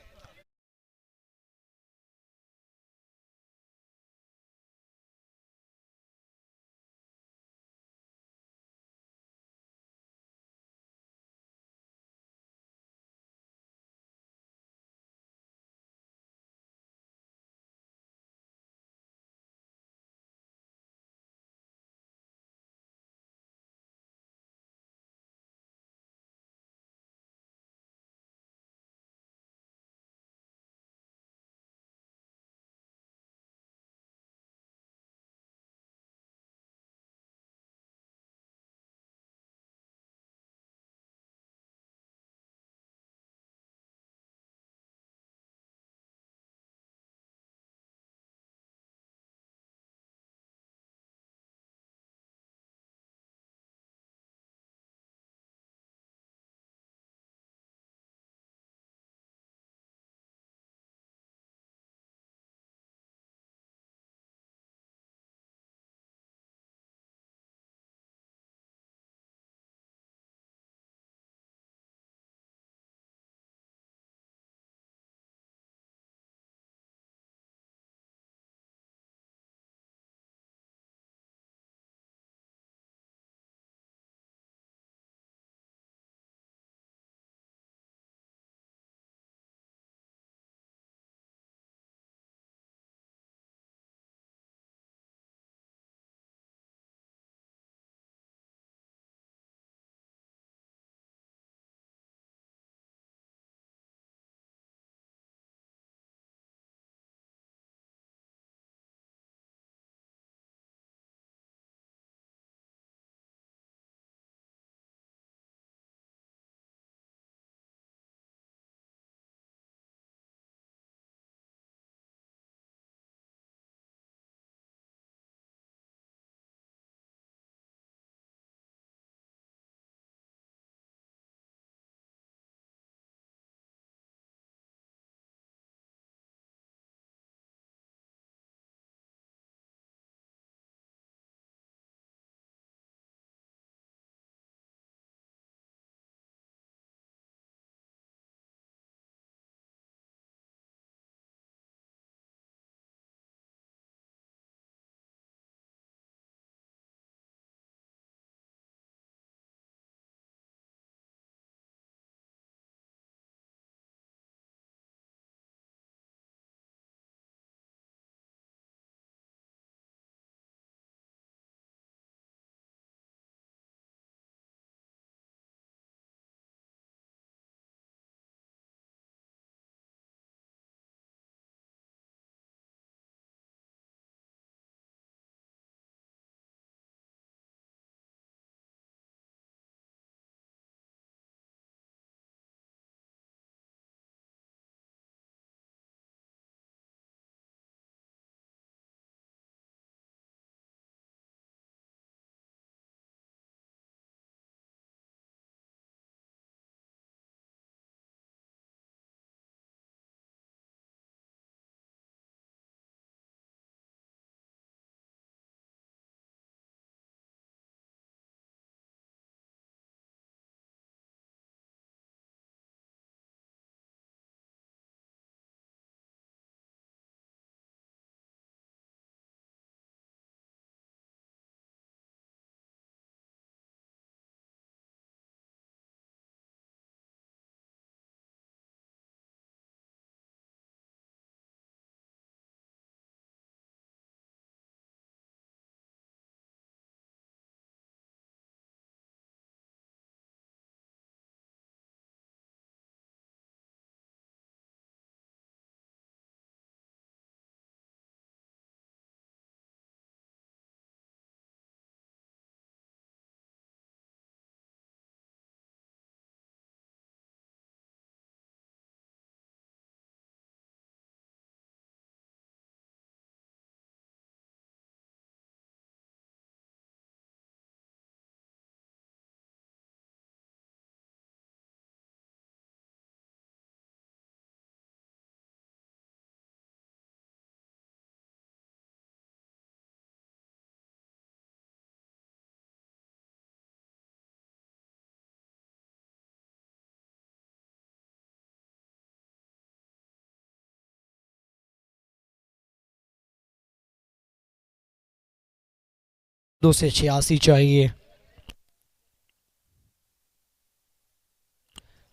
2 से 86 चाहिए।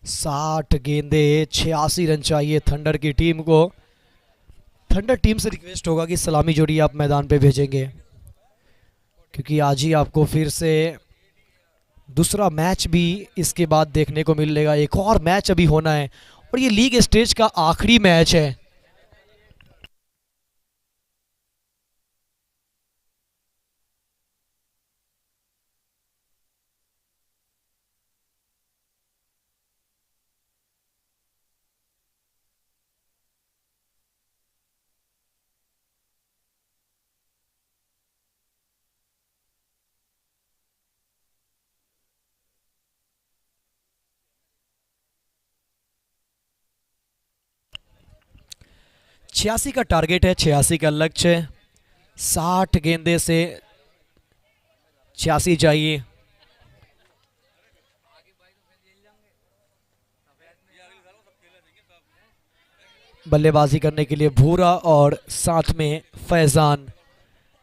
60 गेंदे 86 रन चाहिए थंडर की टीम को। थंडर टीम से रिक्वेस्ट होगा कि सलामी जोड़ी आप मैदान पे भेजेंगे, क्योंकि आज ही आपको फिर से दूसरा मैच भी इसके बाद देखने को मिलेगा। एक और मैच अभी होना है और ये लीग स्टेज का आखिरी मैच है। छियासी का टारगेट है, 86 का लक्ष्य है। 60 गेंदे से 86 चाहिए। बल्लेबाजी करने के लिए भूरा और साथ में फैजान।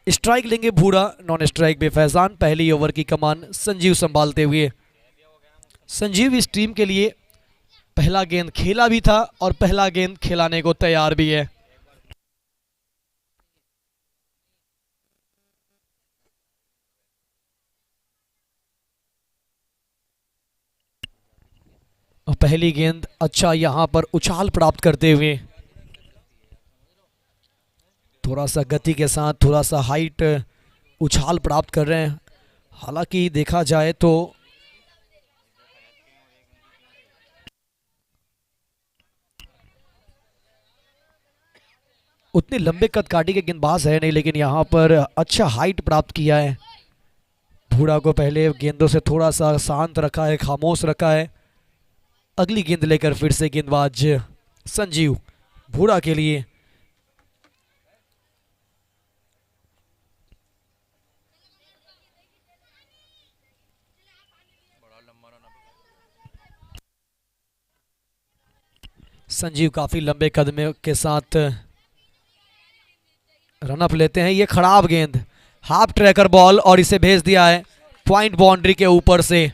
स्ट्राइक लेंगे भूरा, नॉन स्ट्राइक पे फैजान। पहली ओवर की कमान संजीव संभालते हुए। संजीव इस टीम के लिए पहला गेंद खेला भी था और पहला गेंद खिलाने को तैयार भी है। और पहली गेंद अच्छा यहां पर उछाल प्राप्त करते हुए, थोड़ा सा गति के साथ थोड़ा सा हाइट उछाल प्राप्त कर रहे हैं। हालांकि देखा जाए तो उतने लंबे कद काटी के गेंदबाज है नहीं, लेकिन यहां पर अच्छा हाइट प्राप्त किया है। भूरा को पहले गेंदों से थोड़ा सा शांत रखा है, खामोश रखा है। अगली गेंद लेकर फिर से गेंदबाज संजीव भूरा के लिए। संजीव काफी लंबे कदम के साथ रनअप लेते हैं। ये खराब गेंद, हाफ ट्रैकर बॉल, और इसे भेज दिया है पॉइंट बाउंड्री के ऊपर से।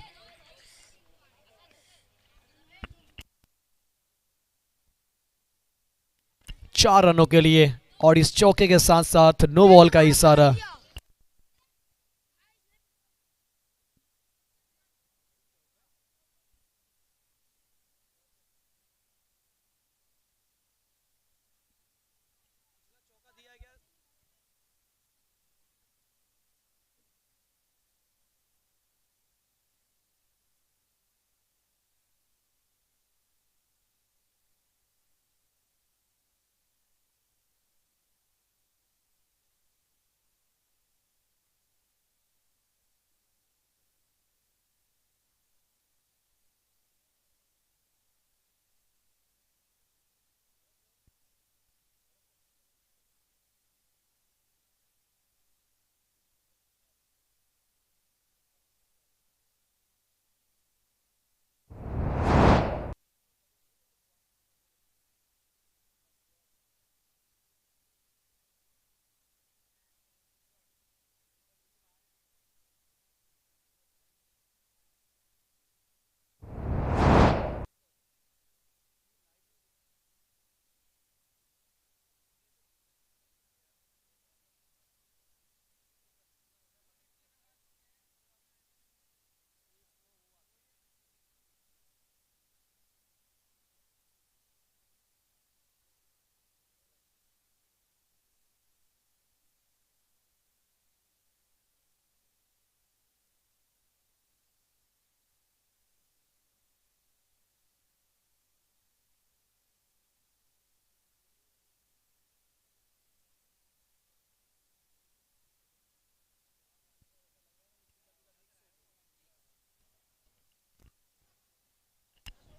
चार रनों के लिए और इस चौके के साथ साथ नो बॉल का इशारा।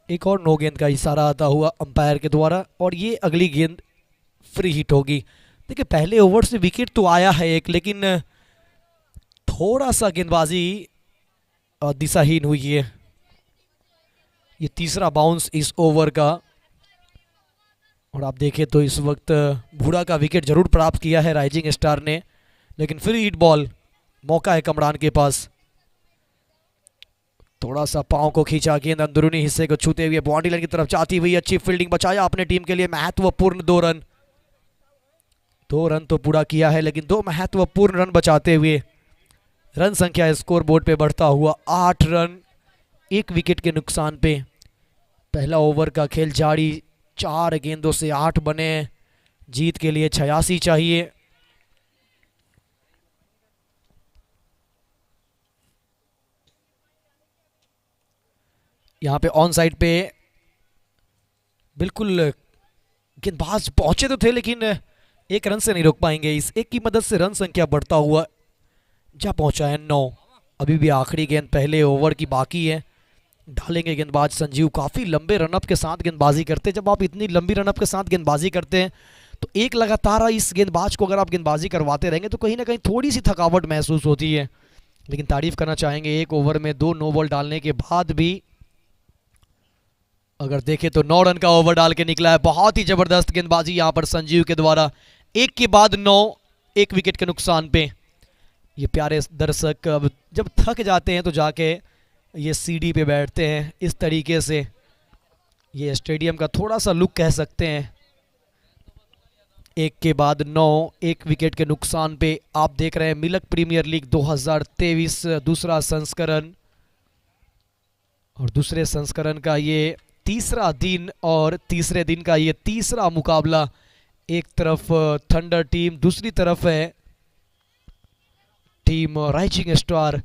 एक और नो गेंद का इशारा आता हुआ अंपायर के द्वारा, और ये अगली गेंद फ्री हिट होगी। देखिए पहले ओवर से विकेट तो आया है एक, लेकिन थोड़ा सा गेंदबाजी दिशाहीन हुई है। ये तीसरा बाउंस इस ओवर का, और आप देखें तो इस वक्त भूरा का विकेट जरूर प्राप्त किया है राइजिंग स्टार ने, लेकिन फ्री हिट बॉल मौका है कमरान के पास। थोड़ा सा पांव को खींचा, गेंद अंदरूनी हिस्से को छूते हुए बाउंड्री लाइन की तरफ जाती हुई, अच्छी फील्डिंग, बचाया अपने टीम के लिए महत्वपूर्ण 2 रन। 2 रन तो पूरा किया है, लेकिन 2 महत्वपूर्ण रन बचाते हुए रन संख्या स्कोर बोर्ड पे बढ़ता हुआ 8 रन 1 विकेट के नुकसान पे। पहला ओवर का खेल जारी, 4 गेंदों से 8 बने। जीत के लिए 86 चाहिए। यहाँ पे ऑन साइड पे बिल्कुल गेंदबाज पहुंचे तो थे, लेकिन 1 रन से नहीं रोक पाएंगे। इस 1 की मदद से रन संख्या बढ़ता हुआ जा पहुंचा है 9। अभी भी आखिरी गेंद पहले ओवर की बाकी है। डालेंगे गेंदबाज संजीव। काफ़ी लंबे रनअप के साथ गेंदबाजी करते हैं। जब आप इतनी लंबी रनअप के साथ गेंदबाजी करते हैं तो एक लगातार इस गेंदबाज को अगर आप गेंदबाजी करवाते रहेंगे तो कहीं ना कहीं थोड़ी सी थकावट महसूस होती है। लेकिन तारीफ करना चाहेंगे, 1 ओवर में 2 नो बॉल डालने के बाद भी अगर देखें तो 9 रन का ओवर डाल के निकला है। बहुत ही जबरदस्त गेंदबाजी यहाँ पर संजीव के द्वारा। 1 के बाद 9, 1 विकेट के नुकसान पे। ये प्यारे दर्शक अब जब थक जाते हैं तो जाके ये सीढ़ी पे बैठते हैं। इस तरीके से ये स्टेडियम का थोड़ा सा लुक कह सकते हैं। 1 के बाद 9, 1 विकेट के नुकसान पे। आप देख रहे हैं मिल्क प्रीमियर लीग 2023 दूसरा संस्करण, और दूसरे संस्करण का ये तीसरा दिन और तीसरे दिन का ये तीसरा मुकाबला। एक तरफ थंडर टीम, दूसरी तरफ है टीम राइजिंग स्टार।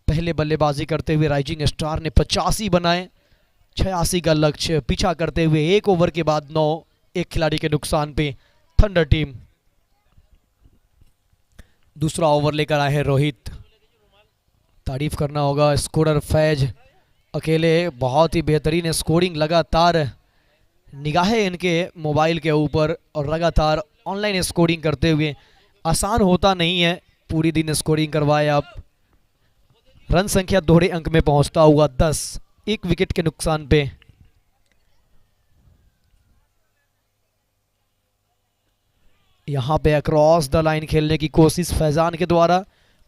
पहले बल्लेबाजी करते हुए राइजिंग स्टार ने 85 बनाए, 86 का लक्ष्य पीछा करते हुए 1 ओवर के बाद 9, 1 खिलाड़ी के नुकसान पे थंडर टीम। दूसरा ओवर लेकर आए हैं रोहित। तारीफ करना होगा स्कोरर फैज अकेले, बहुत ही बेहतरीन स्कोरिंग। लगातार निगाहें इनके मोबाइल के ऊपर और लगातार ऑनलाइन स्कोरिंग करते हुए। आसान होता नहीं है पूरी दिन स्कोरिंग करवाए आप। रन संख्या दोहरे अंक में पहुंचता हुआ 10, 1 विकेट के नुकसान पे। यहां पे अक्रॉस द लाइन खेलने की कोशिश फैजान के द्वारा,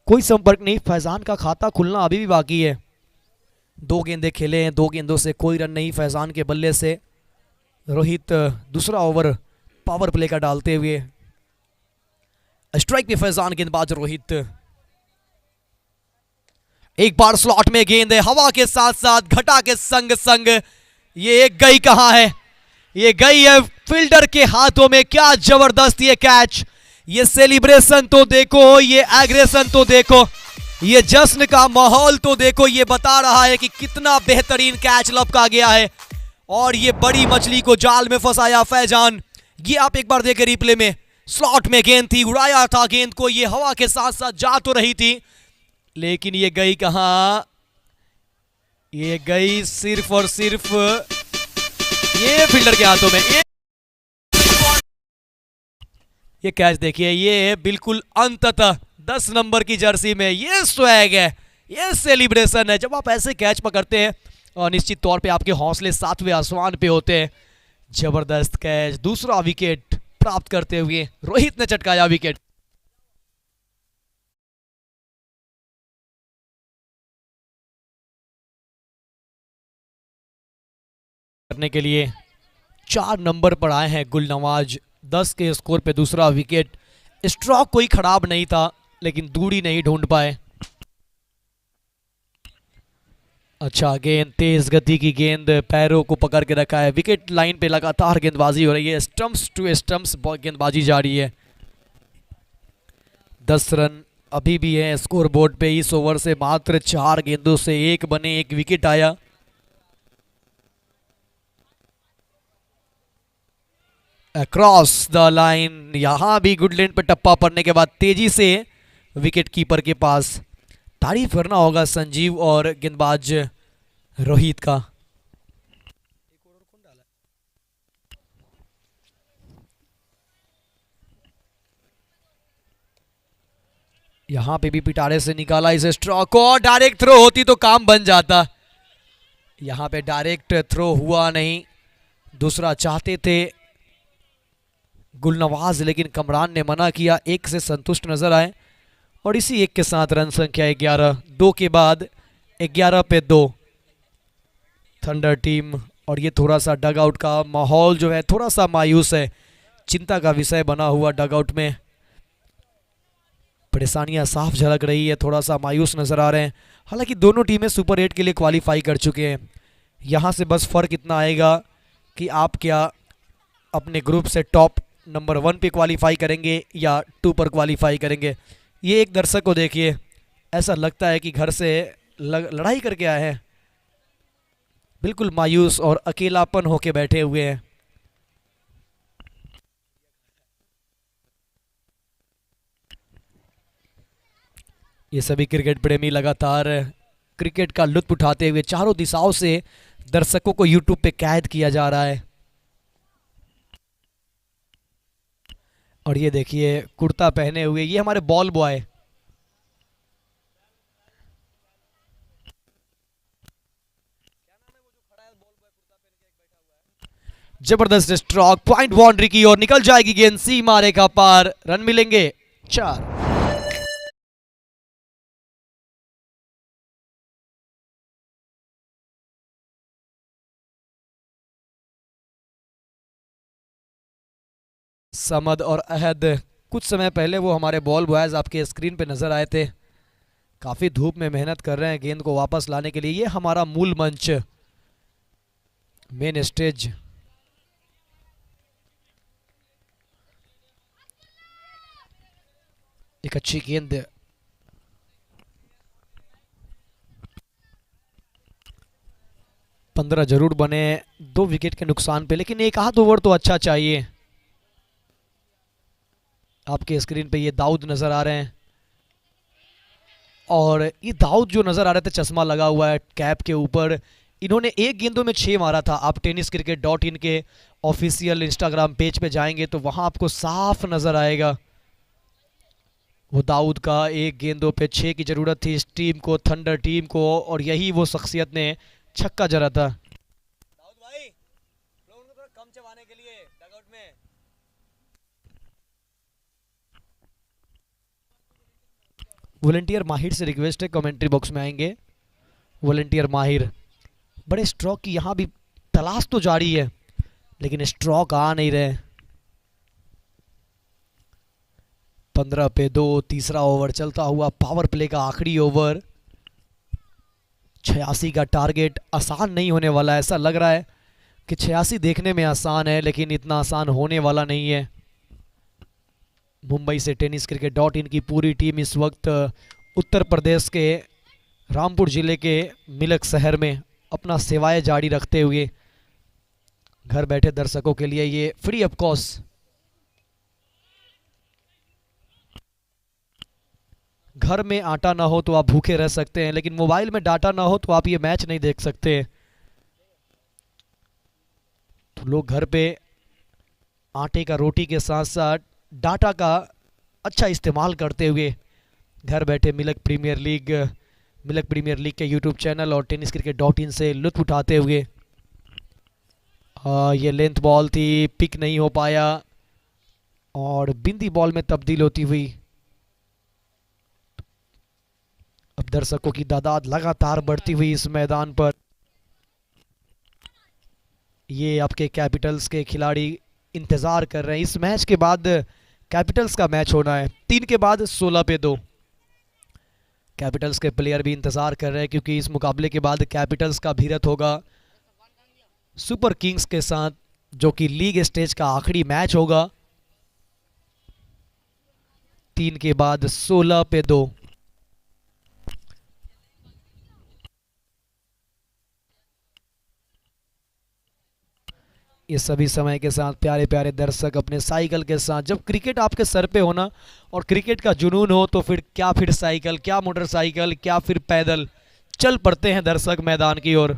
कोई संपर्क नहीं। फैजान का खाता खुलना अभी भी बाकी है। 2 गेंदें खेले हैं, 2 गेंदों से कोई रन नहीं फैजान के बल्ले से। रोहित दूसरा ओवर पावर प्ले का डालते हुए। स्ट्राइक पे फैजान, गेंदबाज रोहित। एक बार स्लॉट में गेंद है, हवा के साथ साथ घटा के संग संग ये एक गई कहां है, ये गई है फील्डर के हाथों में। क्या जबरदस्त ये कैच, ये सेलिब्रेशन तो देखो, ये एग्रेशन तो देखो, ये जश्न का माहौल तो देखो। ये बता रहा है कि कितना बेहतरीन कैच लपका गया है और ये बड़ी मछली को जाल में फंसाया फैजान। ये आप एक बार देखें रिप्ले में, स्लॉट में गेंद थी, उड़ाया था गेंद को, ये हवा के साथ साथ जा तो रही थी लेकिन ये गई कहां, ये गई सिर्फ और सिर्फ ये फील्डर के हाथों में। ये कैच देखिए, ये बिल्कुल अंततः 10 नंबर की जर्सी में ये स्वैग है, ये सेलिब्रेशन है। जब आप ऐसे कैच पकड़ते हैं और निश्चित तौर पे आपके हौसले 7वें आसमान पे होते हैं। जबरदस्त कैच, दूसरा विकेट प्राप्त करते हुए रोहित ने चटकाया विकेट। करने के लिए 4 नंबर पर आए हैं गुलनवाज। 10 के स्कोर पे दूसरा विकेट। स्ट्रोक कोई खराब नहीं था लेकिन दूरी नहीं ढूंढ पाए। अच्छा गेंद, तेज गति की गेंद, पैरों को पकड़ के रखा है। विकेट लाइन पे लगातार गेंदबाजी हो रही है, स्टंप्स टू स्टंप्स गेंदबाजी जारी है। 10 रन अभी भी है स्कोर बोर्ड पे। इस ओवर से मात्र 4 गेंदों से 1 बने, 1 विकेट आया। अक्रॉस द लाइन, यहां भी गुड लेंथ पे टप्पा पड़ने के बाद तेजी से विकेट कीपर के पास। तारीफ करना होगा संजीव और गेंदबाज रोहित का। यहां पे भी पिटारे से निकाला इस स्ट्रोक को, डायरेक्ट थ्रो होती तो काम बन जाता। यहां पे डायरेक्ट थ्रो हुआ नहीं, दूसरा चाहते थे गुलनवाज लेकिन कमरान ने मना किया। 1 से संतुष्ट नजर आए और इसी एक के साथ रन संख्या 11, 2 के बाद 11 पे 2 थंडर टीम। और ये थोड़ा सा डग आउट का माहौल जो है थोड़ा सा मायूस है, चिंता का विषय बना हुआ डग आउट में। परेशानियां साफ झलक रही है, थोड़ा सा मायूस नजर आ रहे हैं। हालांकि दोनों टीमें सुपर 8 के लिए क्वालिफाई कर चुके हैं। यहाँ से बस फर्क इतना आएगा कि आप क्या अपने ग्रुप से टॉप नंबर 1 पे क्वालिफाई करेंगे या 2 पर क्वालिफाई करेंगे। ये एक दर्शक को देखिए, ऐसा लगता है कि घर से लड़ाई करके आए हैं, बिल्कुल मायूस और अकेलापन होके बैठे हुए हैं। ये सभी क्रिकेट प्रेमी लगातार क्रिकेट का लुत्फ उठाते हुए चारों दिशाओं से दर्शकों को यूट्यूब पे कैद किया जा रहा है। और ये देखिए कुर्ता पहने हुए ये हमारे बॉल बॉय, जबरदस्त स्ट्रोक, पॉइंट बाउंड्री की ओर निकल जाएगी गेंद, सीमा रेखा पार, रन मिलेंगे 4। समद और अहद, कुछ समय पहले वो हमारे बॉल बॉयज आपके स्क्रीन पे नजर आए थे। काफी धूप में मेहनत कर रहे हैं गेंद को वापस लाने के लिए। ये हमारा मूल मंच, मेन स्टेज। एक अच्छी गेंद, पंद्रह जरूर बने 2 विकेट के नुकसान पे, लेकिन एक आध ओवर तो अच्छा चाहिए। आपके स्क्रीन पे ये दाऊद नजर आ रहे हैं, और ये दाऊद जो नजर आ रहे थे चश्मा लगा हुआ है कैप के ऊपर, इन्होंने एक गेंदों में 6 मारा था। आप tenniscricket.in के ऑफिशियल इंस्टाग्राम पेज पे जाएंगे तो वहां आपको साफ नजर आएगा वो दाऊद का एक गेंदों पे 6 की जरूरत थी इस टीम को, थंडर टीम को, और यही वो शख्सियत ने छक्का जरा था। दाऊद भाई, लोगों को थोड़ा कम चबाने के लिए डगआउट में। वॉलंटियर माहिर से रिक्वेस्ट है कमेंट्री बॉक्स में आएंगे। वॉलंटियर माहिर, बड़े स्ट्रोक की यहाँ भी तलाश तो जारी है लेकिन स्ट्रोक आ नहीं रहे। 15 पे 2, तीसरा ओवर चलता हुआ, पावर प्ले का आखिरी ओवर। 86 का टारगेट आसान नहीं होने वाला है। ऐसा लग रहा है कि 86 देखने में आसान है लेकिन इतना आसान होने वाला नहीं है। मुंबई से tenniscricket.in की पूरी टीम इस वक्त उत्तर प्रदेश के रामपुर जिले के मिलक शहर में अपना सेवाएं जारी रखते हुए घर बैठे दर्शकों के लिए ये फ्री ऑफ कॉस्ट। घर में आटा ना हो तो आप भूखे रह सकते हैं, लेकिन मोबाइल में डाटा ना हो तो आप ये मैच नहीं देख सकते। तो लोग घर पे आटे का रोटी के साथ साथ डाटा का अच्छा इस्तेमाल करते हुए घर बैठे मिलक प्रीमियर लीग के यूट्यूब चैनल और tenniscricket.in से लुत्फ उठाते हुए। ये लेंथ बॉल थी, पिक नहीं हो पाया और बिंदी बॉल में तब्दील होती हुई। अब दर्शकों की तादाद लगातार बढ़ती हुई इस मैदान पर। ये आपके कैपिटल्स के खिलाड़ी इंतजार कर रहे हैं। इस मैच के बाद कैपिटल्स का मैच होना है, 3 के बाद 16 पे 2। कैपिटल्स के प्लेयर भी इंतजार कर रहे हैं क्योंकि इस मुकाबले के बाद कैपिटल्स का भिड़ंत होगा सुपर किंग्स के साथ, जो कि लीग स्टेज का आखिरी मैच होगा। 3 के बाद 16 पे 2। ये सभी समय के साथ प्यारे प्यारे दर्शक अपने साइकिल के साथ, जब क्रिकेट आपके सर पे होना और क्रिकेट का जुनून हो तो फिर साइकिल, क्या मोटरसाइकिल, क्या फिर पैदल चल पड़ते हैं दर्शक मैदान की ओर।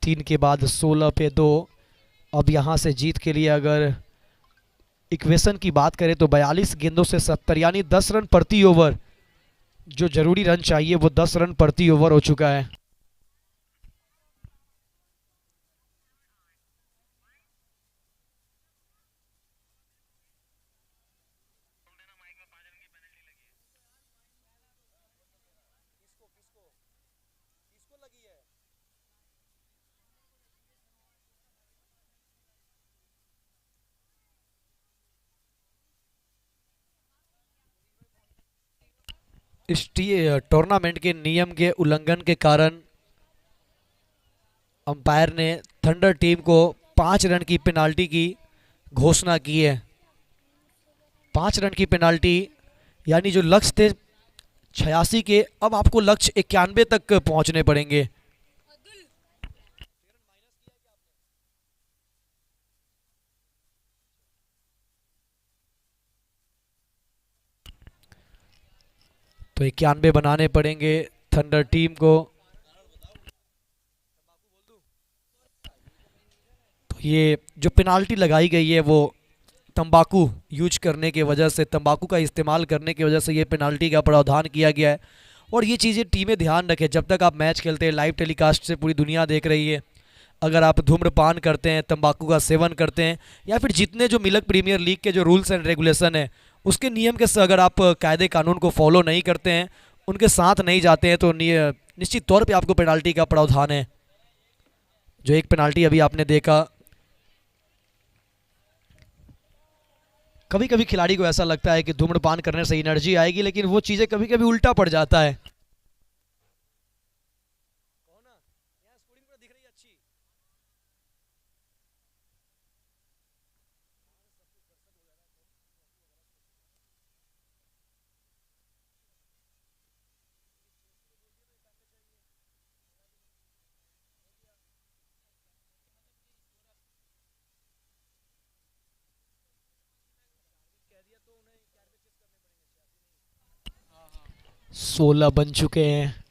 तीन के बाद 16 पे 2। अब यहाँ से जीत के लिए अगर इक्वेशन की बात करें तो 42 गेंदों से 70 यानी 10 रन प्रति ओवर जो जरूरी रन चाहिए वो 10 रन प्रति ओवर हो चुका है। इस टूर्नामेंट के नियम के उल्लंघन के कारण अंपायर ने थंडर टीम को 5 रन की पेनाल्टी की घोषणा की है। 5 रन की पेनाल्टी, यानी जो लक्ष्य थे 86 के, अब आपको लक्ष्य 91 तक पहुंचने पड़ेंगे। तो 91 बनाने पड़ेंगे थंडर टीम को। तो ये जो पेनाल्टी लगाई गई है वो तंबाकू यूज करने की वजह से, तंबाकू का इस्तेमाल करने की वजह से ये पेनाल्टी का प्रावधान किया गया है। और ये चीज़ें टीमें ध्यान रखें, जब तक आप मैच खेलते हैं लाइव टेलीकास्ट से पूरी दुनिया देख रही है। अगर आप धूम्रपान करते हैं, तंबाकू का सेवन करते हैं, या फिर जितने जो मिल्क प्रीमियर लीग के जो रूल्स एंड रेगुलेशन है उसके नियम के अगर आप कायदे कानून को फॉलो नहीं करते हैं, उनके साथ नहीं जाते हैं, तो निश्चित तौर पे आपको पेनाल्टी का प्रावधान है। जो एक पेनाल्टी अभी आपने देखा, कभी कभी खिलाड़ी को ऐसा लगता है कि धूम्रपान करने से एनर्जी आएगी, लेकिन वो चीज़ें कभी कभी उल्टा पड़ जाता है। सोलह बन चुके हैं,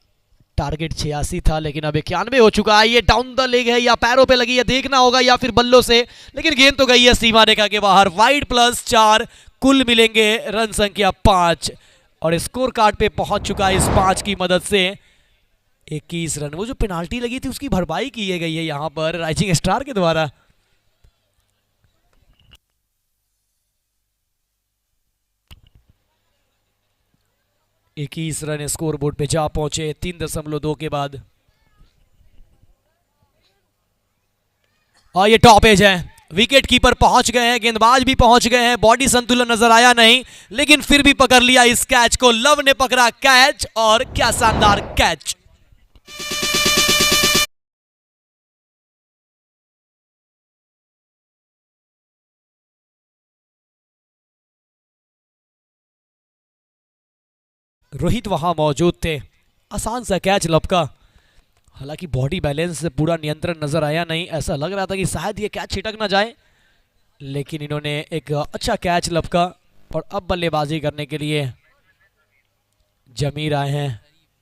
टारगेट 86 था लेकिन अब 91 हो चुका है। ये डाउन द लेग है या पैरों पे लगी है देखना होगा, या फिर बल्लों से, लेकिन गेंद तो गई है सीमा रेखा के बाहर। वाइड +4, कुल मिलेंगे रन संख्या 5, और स्कोर कार्ड पे पहुंच चुका है इस 5 की मदद से 21 रन। वो जो पेनाल्टी लगी थी उसकी भरपाई की गई है यहां पर राइजिंग स्टार के द्वारा। इक्कीस रन स्कोर बोर्ड पे जा पहुंचे 3.2 के बाद। और ये टॉप एज है, विकेट कीपर पहुंच गए हैं, गेंदबाज भी पहुंच गए हैं, बॉडी संतुलन नजर आया नहीं, लेकिन फिर भी पकड़ लिया इस कैच को। लव ने पकड़ा कैच, और क्या शानदार कैच। रोहित वहां मौजूद थे, आसान सा कैच लपका। हालांकि बॉडी बैलेंस से पूरा नियंत्रण नजर आया नहीं, ऐसा लग रहा था कि शायद ये कैच छिटक ना जाए, लेकिन इन्होंने एक अच्छा कैच लपका। और अब बल्लेबाजी करने के लिए जमीर आए हैं,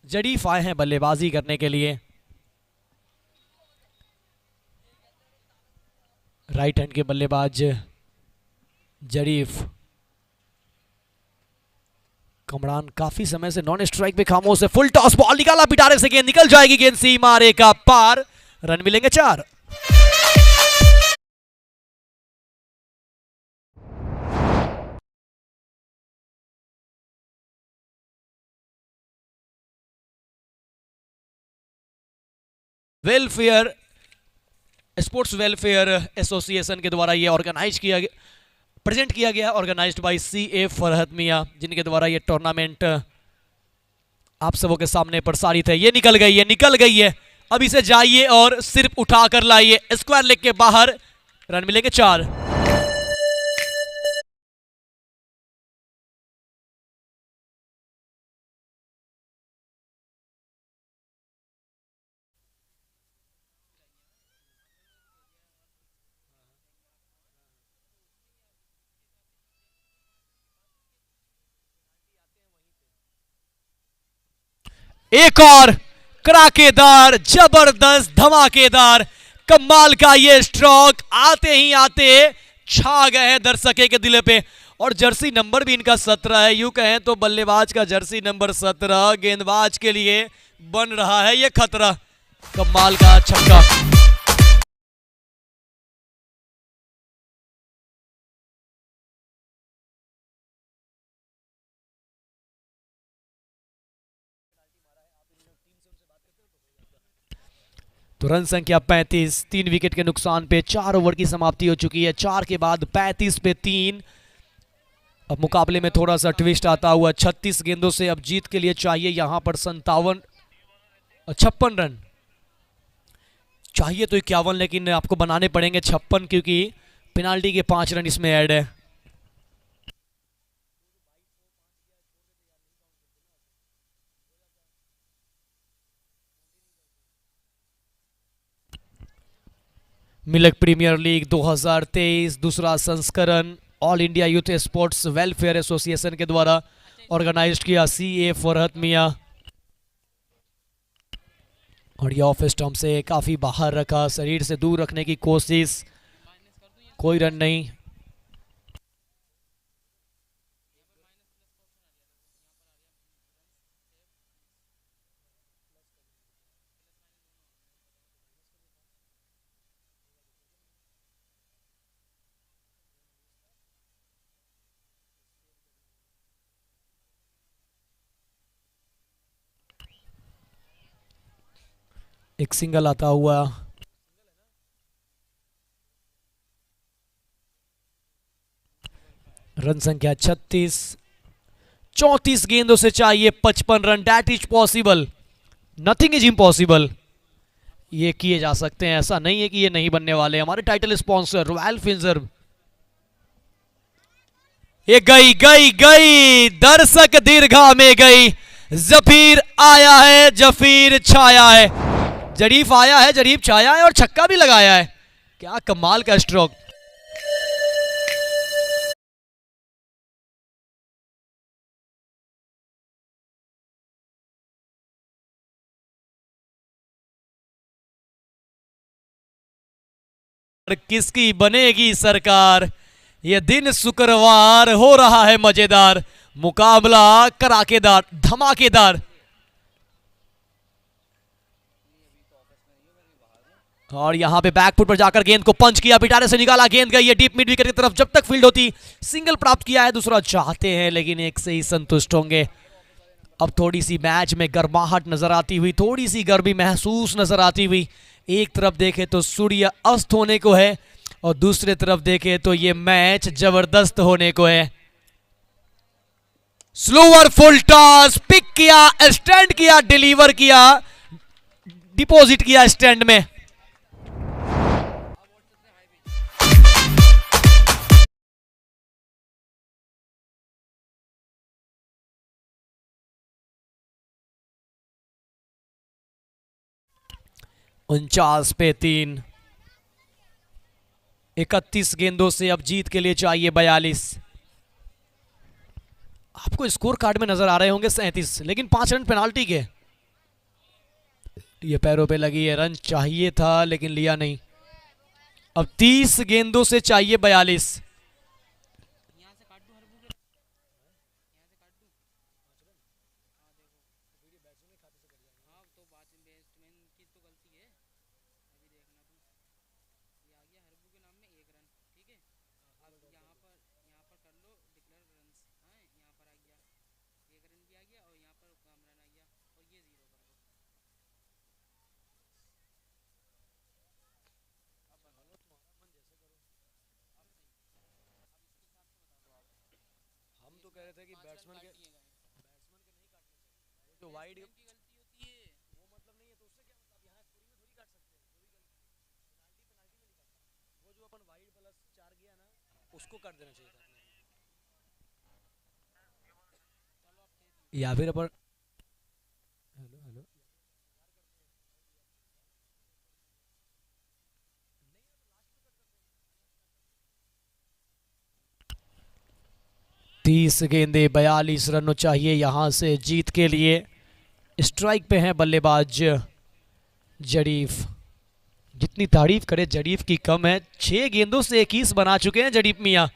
जरीफ आए हैं बल्लेबाजी करने के लिए। राइट हैंड के बल्लेबाज जरीफ। कमरान काफी समय से नॉन स्ट्राइक पे खामोश है। फुल टॉस बॉल निकाला, पिटारे से गेंद निकल जाएगी, गेंद सीमा रेखा पार। रन मिलेंगे 4। वेलफेयर स्पोर्ट्स वेलफेयर एसोसिएशन के द्वारा ये ऑर्गेनाइज किया गया, प्रेजेंट किया गया, ऑर्गेनाइज्ड बाय CA फरहत मियां, जिनके द्वारा ये टूर्नामेंट आप सबों के सामने प्रसारित है। ये निकल गई है, निकल गई है, अब इसे जाइए और सिर्फ उठा कर लाइए स्क्वायर लेग के बाहर। रन मिलेंगे 4। एक और कराकेदार, जबरदस्त, धमाकेदार, कमाल का ये स्ट्रोक आते ही आते छा गए हैं दर्शकों के दिल पे। और जर्सी नंबर भी इनका 17 है। यूं कहें तो बल्लेबाज का जर्सी नंबर 17 गेंदबाज के लिए बन रहा है ये खतरा। कमाल का छक्का। तो रन संख्या 35, 3 विकेट के नुकसान पे 4 ओवर की समाप्ति हो चुकी है। 4 के बाद 35 पे 3। अब मुकाबले में थोड़ा सा ट्विस्ट आता हुआ। 36 गेंदों से अब जीत के लिए चाहिए यहां पर 56 रन। चाहिए तो 51, लेकिन आपको बनाने पड़ेंगे 56 क्योंकि पेनाल्टी के 5 रन इसमें ऐड है। मिल्क प्रीमियर लीग 2023 दूसरा संस्करण all India youth sports welfare association के द्वारा ऑर्गेनाइज्ड किया। CA फरहत मियां और ये ऑफ स्टंप से काफी बाहर रखा, शरीर से दूर रखने की कोशिश, कोई रन नहीं। एक सिंगल आता हुआ। रन संख्या 36। 34 गेंदों से चाहिए 55 run. That is possible, nothing is impossible. ये किए जा सकते हैं, ऐसा नहीं है कि ये नहीं बनने वाले। हमारे टाइटल स्पॉन्सर रॉयल फिंजर। ये गई गई गई, दर्शक दीर्घा में गई। जफीर आया है, जफीर छाया है। जरीफ आया है, जरीफ छाया है और छक्का भी लगाया है। क्या कमाल का स्ट्रोक। किसकी बनेगी सरकार, यह दिन शुक्रवार हो रहा है मजेदार। मुकाबला कराकेदार, धमाकेदार। और यहां पे बैकफुट पर जाकर गेंद को पंच किया, पिटारे से निकाला, गेंद गई है डीप मिड विकेट की तरफ। जब तक फील्ड होती सिंगल प्राप्त किया है, दूसरा चाहते हैं लेकिन एक से ही संतुष्ट होंगे। अब थोड़ी सी मैच में गर्माहट नजर आती हुई, थोड़ी सी गर्मी महसूस नजर आती हुई। एक तरफ देखे तो सूर्य अस्त होने को है और दूसरे तरफ देखे तो ये मैच जबरदस्त होने को है। स्लोअर फुल टॉस, पिक किया, स्टैंड किया, डिलीवर किया, डिपॉजिट किया स्टैंड में। उनचास पे 3। 31 गेंदों से अब जीत के लिए चाहिए 42। आपको स्कोर कार्ड में नजर आ रहे होंगे 37, लेकिन 5 रन पेनाल्टी के। ये पैरों पे लगी है, रन चाहिए था लेकिन लिया नहीं। अब 30 गेंदों से चाहिए 42। कह रहे थे कि बैट्समैन के जो वाइड वो मतलब नहीं है, तो उससे क्या मतलब, यहाँ स्कोरिंग में थोड़ी काट सकते हैं। पेनाल्टी में नहीं काटता, वो जो अपन वाइड प्लस 4 गया ना, उसको काट देना चाहिए था। या फिर अपन हेलो हेलो 30 गेंदे 42 रन चाहिए यहां से जीत के लिए। स्ट्राइक पे हैं बल्लेबाज जरीफ। जितनी तारीफ करे जरीफ की कम है। 6 गेंदों से 21 बना चुके हैं जरीफ मियां।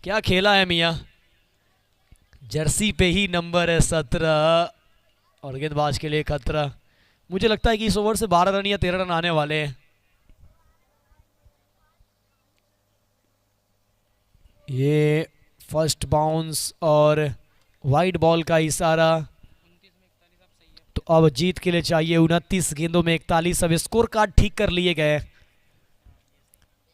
क्या खेला है मियां, जर्सी पे ही नंबर है 17 और गेंदबाज के लिए खतरा। मुझे लगता है कि इस ओवर से 12 रन या 13 रन आने वाले हैं। ये फर्स्ट बाउंस और वाइड बॉल का इशारा। तो अब जीत के लिए चाहिए 29 गेंदों में 41। अब स्कोर कार्ड ठीक कर लिए गए।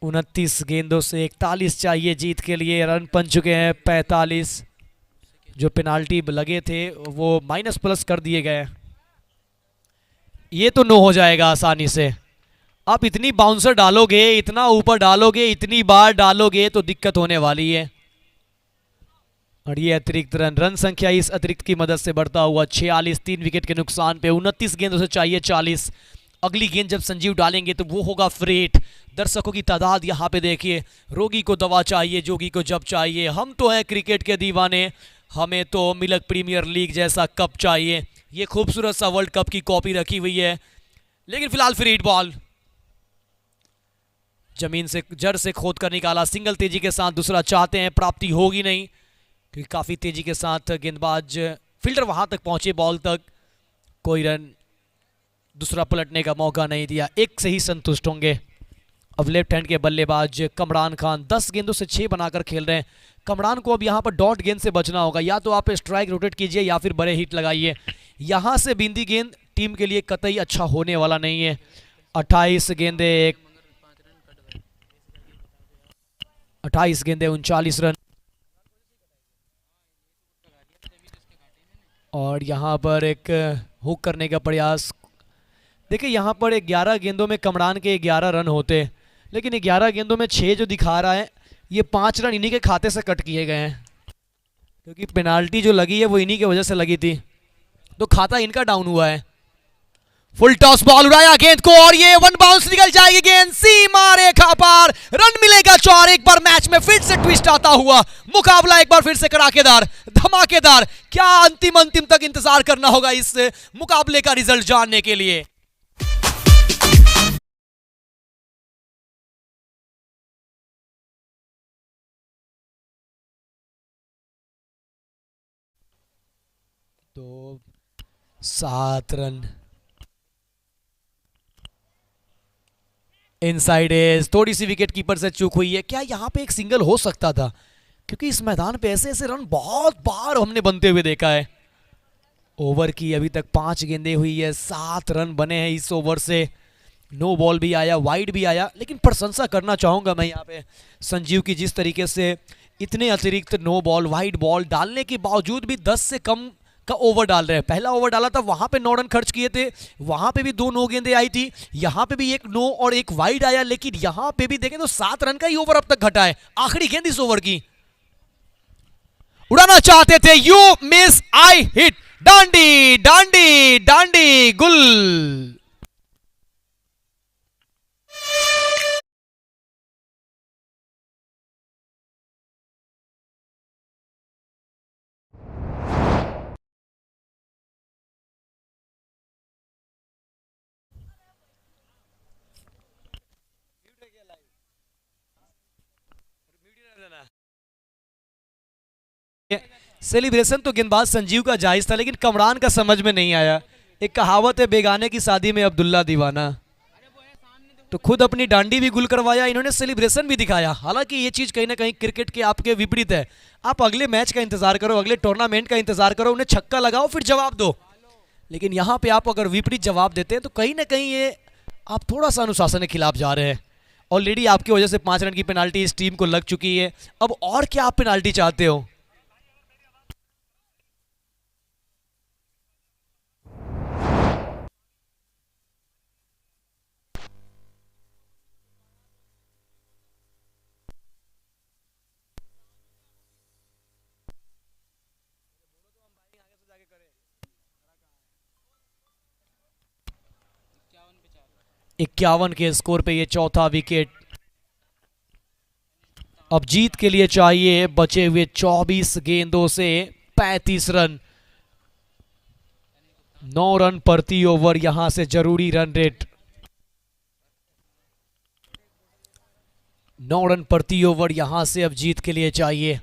29 गेंदों से 41 चाहिए जीत के लिए। रन बन चुके हैं 45। जो पेनाल्टी लगे थे वो माइनस प्लस कर दिए गए। ये तो नो हो जाएगा आसानी से। आप इतनी बाउंसर डालोगे, इतना ऊपर डालोगे, इतनी बार डालोगे तो दिक्कत होने वाली है। और ये अतिरिक्त रन संख्या इस अतिरिक्त की मदद से बढ़ता हुआ 46। 3 विकेट के नुकसान पे 29 गेंदों से चाहिए 40। अगली गेंद जब संजीव डालेंगे तो वो होगा फ्रेट। दर्शकों की तादाद यहाँ पे देखिए। रोगी को दवा चाहिए, जोगी को जब चाहिए। हम तो हैं क्रिकेट के दीवाने, हमें तो मिल्क प्रीमियर लीग जैसा कप चाहिए। ये खूबसूरत सा वर्ल्ड कप की कॉपी रखी हुई है। लेकिन फिलहाल फ्रीड बॉल जमीन से जड़ से खोद कर निकाला। सिंगल तेजी के साथ दूसरा चाहते हैं, प्राप्ति होगी नहीं क्योंकि काफी तेजी के साथ गेंदबाज फील्डर वहां तक पहुंचे, बॉल तक कोई रन, दूसरा पलटने का मौका नहीं दिया। एक से ही संतुष्ट होंगे। अब लेफ्ट हैंड के बल्लेबाज कमरान खान 10 गेंदों से 6 बनाकर खेल रहे हैं। कमरान को अब यहाँ पर डॉट गेंद से बचना होगा। या तो आप स्ट्राइक रोटेट कीजिए या फिर बड़े हिट लगाइए। यहाँ से बिंदी गेंद टीम के लिए कतई अच्छा होने वाला नहीं है। 28 गेंदे 39 रन। और यहाँ पर एक हुक करने का प्रयास। देखिए यहाँ पर 11 गेंदों में कमरान के 11 रन होते, लेकिन 11 गेंदों में 6 जो दिखा रहा है, ये 5 रन इन्हीं के खाते से कट किए गए हैं क्योंकि पेनाल्टी जो लगी है वो इन्हीं की वजह से लगी थी, तो खाता इनका डाउन हुआ है। फुल टॉस बॉल उड़ाया गेंद को और ये वन बाउंस निकल जाएगी गेंद सीमा रेखा पार। रन मिलेगा 4। एक बार मैच में फिर से ट्विस्ट आता हुआ मुकाबला एक बार फिर से कड़ाकेदार, धमाकेदार। क्या अंतिम तक इंतजार करना होगा इस मुकाबले का रिजल्ट जानने के लिए। तो 7 रन इनसाइड एज। थोड़ी सी विकेट कीपर से चूक हुई है। क्या यहाँ पे एक सिंगल हो सकता था क्योंकि इस मैदान पे ऐसे ऐसे रन बहुत बार हमने बनते हुए देखा है। ओवर की अभी तक 5 गेंदें हुई है, 7 रन बने हैं इस ओवर से। नो बॉल भी आया, वाइड भी आया, लेकिन प्रशंसा करना चाहूंगा मैं यहाँ पे संजीव की, जिस तरीके से इतने अतिरिक्त नो बॉल वाइड बॉल डालने के बावजूद भी 10 से कम का ओवर डाल रहे हैं। पहला ओवर डाला था वहां पे 9 रन खर्च किए थे, वहां पे भी 2 नो गेंदें आई थी, यहां पे भी 1 नो और 1 वाइड आया, लेकिन यहां पे भी देखें तो 7 रन का ही ओवर अब तक घटा है। आखिरी गेंद इस ओवर की उड़ाना चाहते थे, यू मिस आई हिट। डांडी डांडी डांडी गुल। सेलिब्रेशन तो गेंदबाज संजीव का जायज था, लेकिन कमरान का समझ में नहीं आया। एक कहावत है, बेगाने की शादी में अब्दुल्ला दीवाना। तो खुद अपनी डांडी भी गुल करवाया, इन्होंने सेलिब्रेशन भी दिखाया। हालांकि ये चीज कहीं ना कहीं क्रिकेट के आपके विपरीत है। आप अगले मैच का इंतजार करो, अगले टूर्नामेंट का इंतजार करो, उन्हें छक्का लगाओ फिर जवाब दो। लेकिन यहाँ पे आप अगर विपरीत जवाब देते हैं तो कहीं ना कहीं ये आप थोड़ा सा अनुशासन के खिलाफ जा रहे हैं। ऑलरेडी आपकी वजह से 5 रन की पेनाल्टी इस टीम को लग चुकी है। अब और क्या आप पेनाल्टी चाहते हो? इक्यावन के स्कोर पे ये चौथा विकेट। अब जीत के लिए चाहिए बचे हुए 24 गेंदों से 35 रन। 9 रन प्रति ओवर यहां से जरूरी रन रेट। 9 रन प्रति ओवर यहां से अब जीत के लिए चाहिए।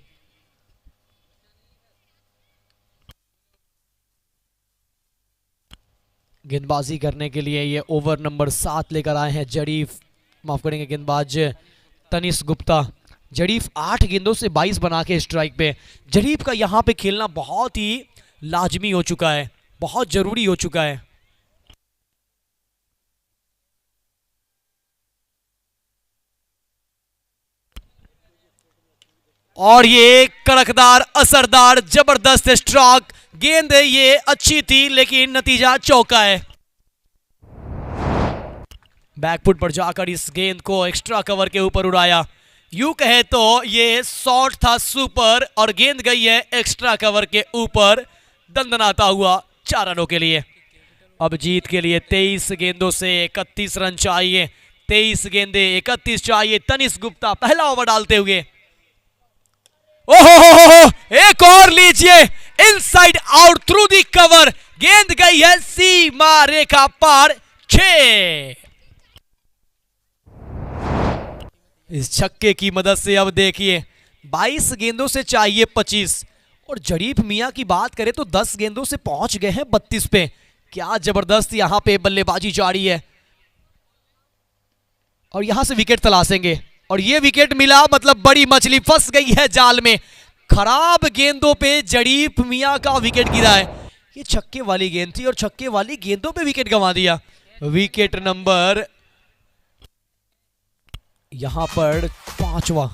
गेंदबाजी करने के लिए ये ओवर नंबर 7 लेकर आए हैं जरीफ, माफ करेंगे गेंदबाज तनिष गुप्ता। जरीफ 8 गेंदों से 22 बना के स्ट्राइक पे। जरीफ का यहां पे खेलना बहुत ही लाजमी हो चुका है, बहुत जरूरी हो चुका है। और ये कड़कदार, असरदार, जबरदस्त स्ट्रोक गेंद है, ये अच्छी थी लेकिन नतीजा चौका है। बैकफुट पर जाकर इस गेंद को एक्स्ट्रा कवर के ऊपर उड़ाया। यूं कहे तो ये शॉट था सुपर और गेंद गई है एक्स्ट्रा कवर के ऊपर, दंदनाता हुआ 4 रनों के लिए। अब जीत के लिए 23 गेंदों से 31 रन चाहिए। 23 गेंदे 31 चाहिए। तनिष गुप्ता पहला ओवर डालते हुए, ओहो, एक और लीजिए, inside out through the cover, गेंद गई है सीमा रेखा पार 6। इस छक्के की मदद से अब देखिए 22 गेंदों से चाहिए 25 और जरीफ मियां की बात करें तो 10 गेंदों से पहुंच गए हैं 32 पे। क्या जबरदस्त यहां पे बल्लेबाजी जारी है और यहां से विकेट तलाशेंगे और ये विकेट मिला, मतलब बड़ी मछली फंस गई है जाल में। खराब गेंदों पे जरीफ मियां का विकेट गिरा है। ये छक्के वाली गेंद थी और छक्के वाली गेंदों पे विकेट गंवा दिया। विकेट नंबर यहां पर 5वां।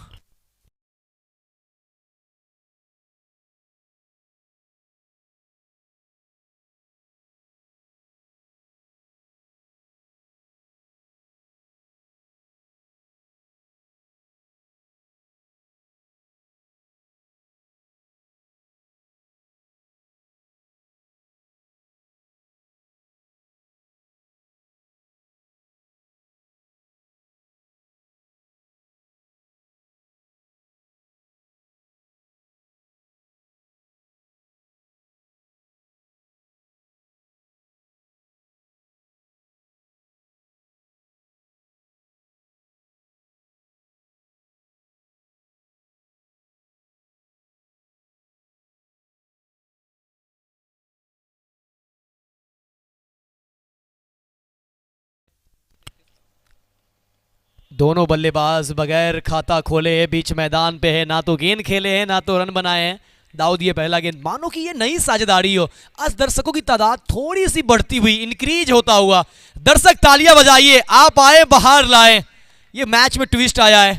दोनों बल्लेबाज बगैर खाता खोले बीच मैदान पे है, ना तो गेंद खेले हैं ना तो रन बनाए हैं। दाऊद ये पहला गेंद, मानो कि ये नई साझेदारी हो। आज दर्शकों की तादाद थोड़ी सी बढ़ती हुई, इंक्रीज होता हुआ। दर्शक तालियां बजाइए, आप आए बाहर लाए। ये मैच में ट्विस्ट आया है,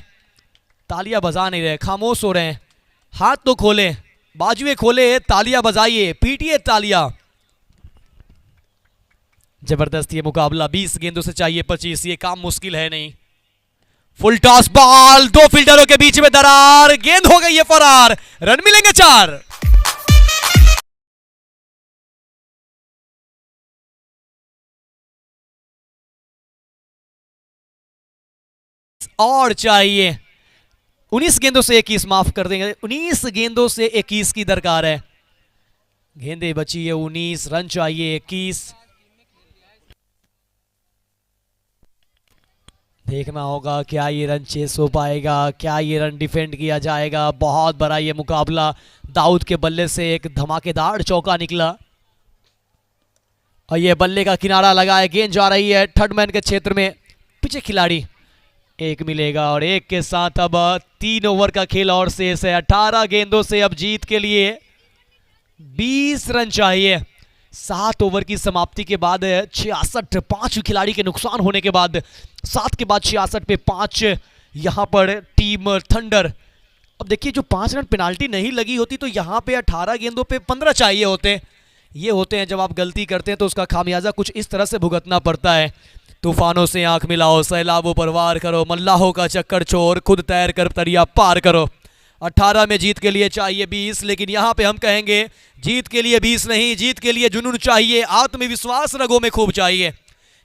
तालियां बजा नहीं रहे, खामोश हो रहे हैं। हाथ तो खोले, बाजुए खोले, तालियां बजाइए, पीटिए तालियां। जबरदस्त ये मुकाबला, 20 गेंदों से चाहिए 25, ये काम मुश्किल है नहीं। फुल टॉस बॉल, 2 फील्डरों के बीच में दरार, गेंद हो गई है फरार, रन मिलेंगे 4। और चाहिए 19 गेंदों से 21, माफ कर देंगे, 19 गेंदों से 21 की दरकार है। गेंदे बची है 19, रन चाहिए 21। देखना होगा क्या ये रन चेस हो पाएगा, क्या ये रन डिफेंड किया जाएगा। बहुत बड़ा ये मुकाबला, दाऊद के बल्ले से एक धमाकेदार चौका निकला और ये बल्ले का किनारा लगा है, गेंद जा रही है थर्ड मैन के क्षेत्र में। पीछे खिलाड़ी एक मिलेगा और एक के साथ अब 3 ओवर का खेल और शेष है। 18 गेंदों से अब जीत के लिए 20 रन चाहिए। 7 ओवर की समाप्ति के बाद 66, 5 खिलाड़ी के नुकसान होने के बाद 7 के बाद 66 पे 5 यहां पर टीम थंडर। अब देखिए जो 5 रन पेनाल्टी नहीं लगी होती तो यहां पे 18 गेंदों पे 15 चाहिए होते। ये होते हैं जब आप गलती करते हैं तो उसका खामियाजा कुछ इस तरह से भुगतना पड़ता है। तूफानों से आंख मिलाओ, सैलाबों पर वार करो, मल्लाहों का चक्कर छोड़, खुद तैर कर तरिया पार करो। 18 में जीत के लिए चाहिए 20, लेकिन यहां पे हम कहेंगे जीत के लिए 20 नहीं, जीत के लिए जुनून चाहिए, आत्मविश्वास रगों में खूब चाहिए।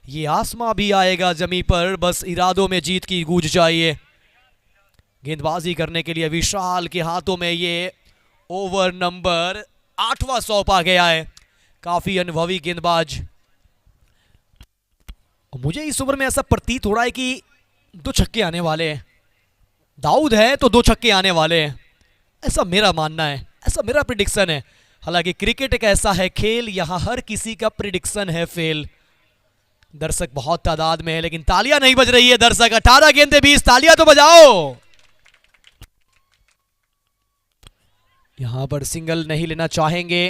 ये आसमां भी आएगा जमीन पर, बस इरादों में जीत की गूंज चाहिए। गेंदबाजी करने के लिए विशाल के हाथों में ये ओवर नंबर 8वां सौंपा गया है। काफी अनुभवी गेंदबाज। मुझे इस ओवर में ऐसा प्रतीत हो रहा है कि 2 छक्के आने वाले हैं। दाऊद है तो 2 छक्के आने वाले हैं, ऐसा मेरा मानना है, ऐसा मेरा प्रिडिक्शन है। हालांकि क्रिकेट एक ऐसा है खेल, यहां हर किसी का प्रिडिक्शन है फेल। दर्शक बहुत तादाद में है लेकिन तालियां नहीं बज रही है। दर्शक 18 गेंदे 20, तालियां तो बजाओ। यहां पर सिंगल नहीं लेना चाहेंगे।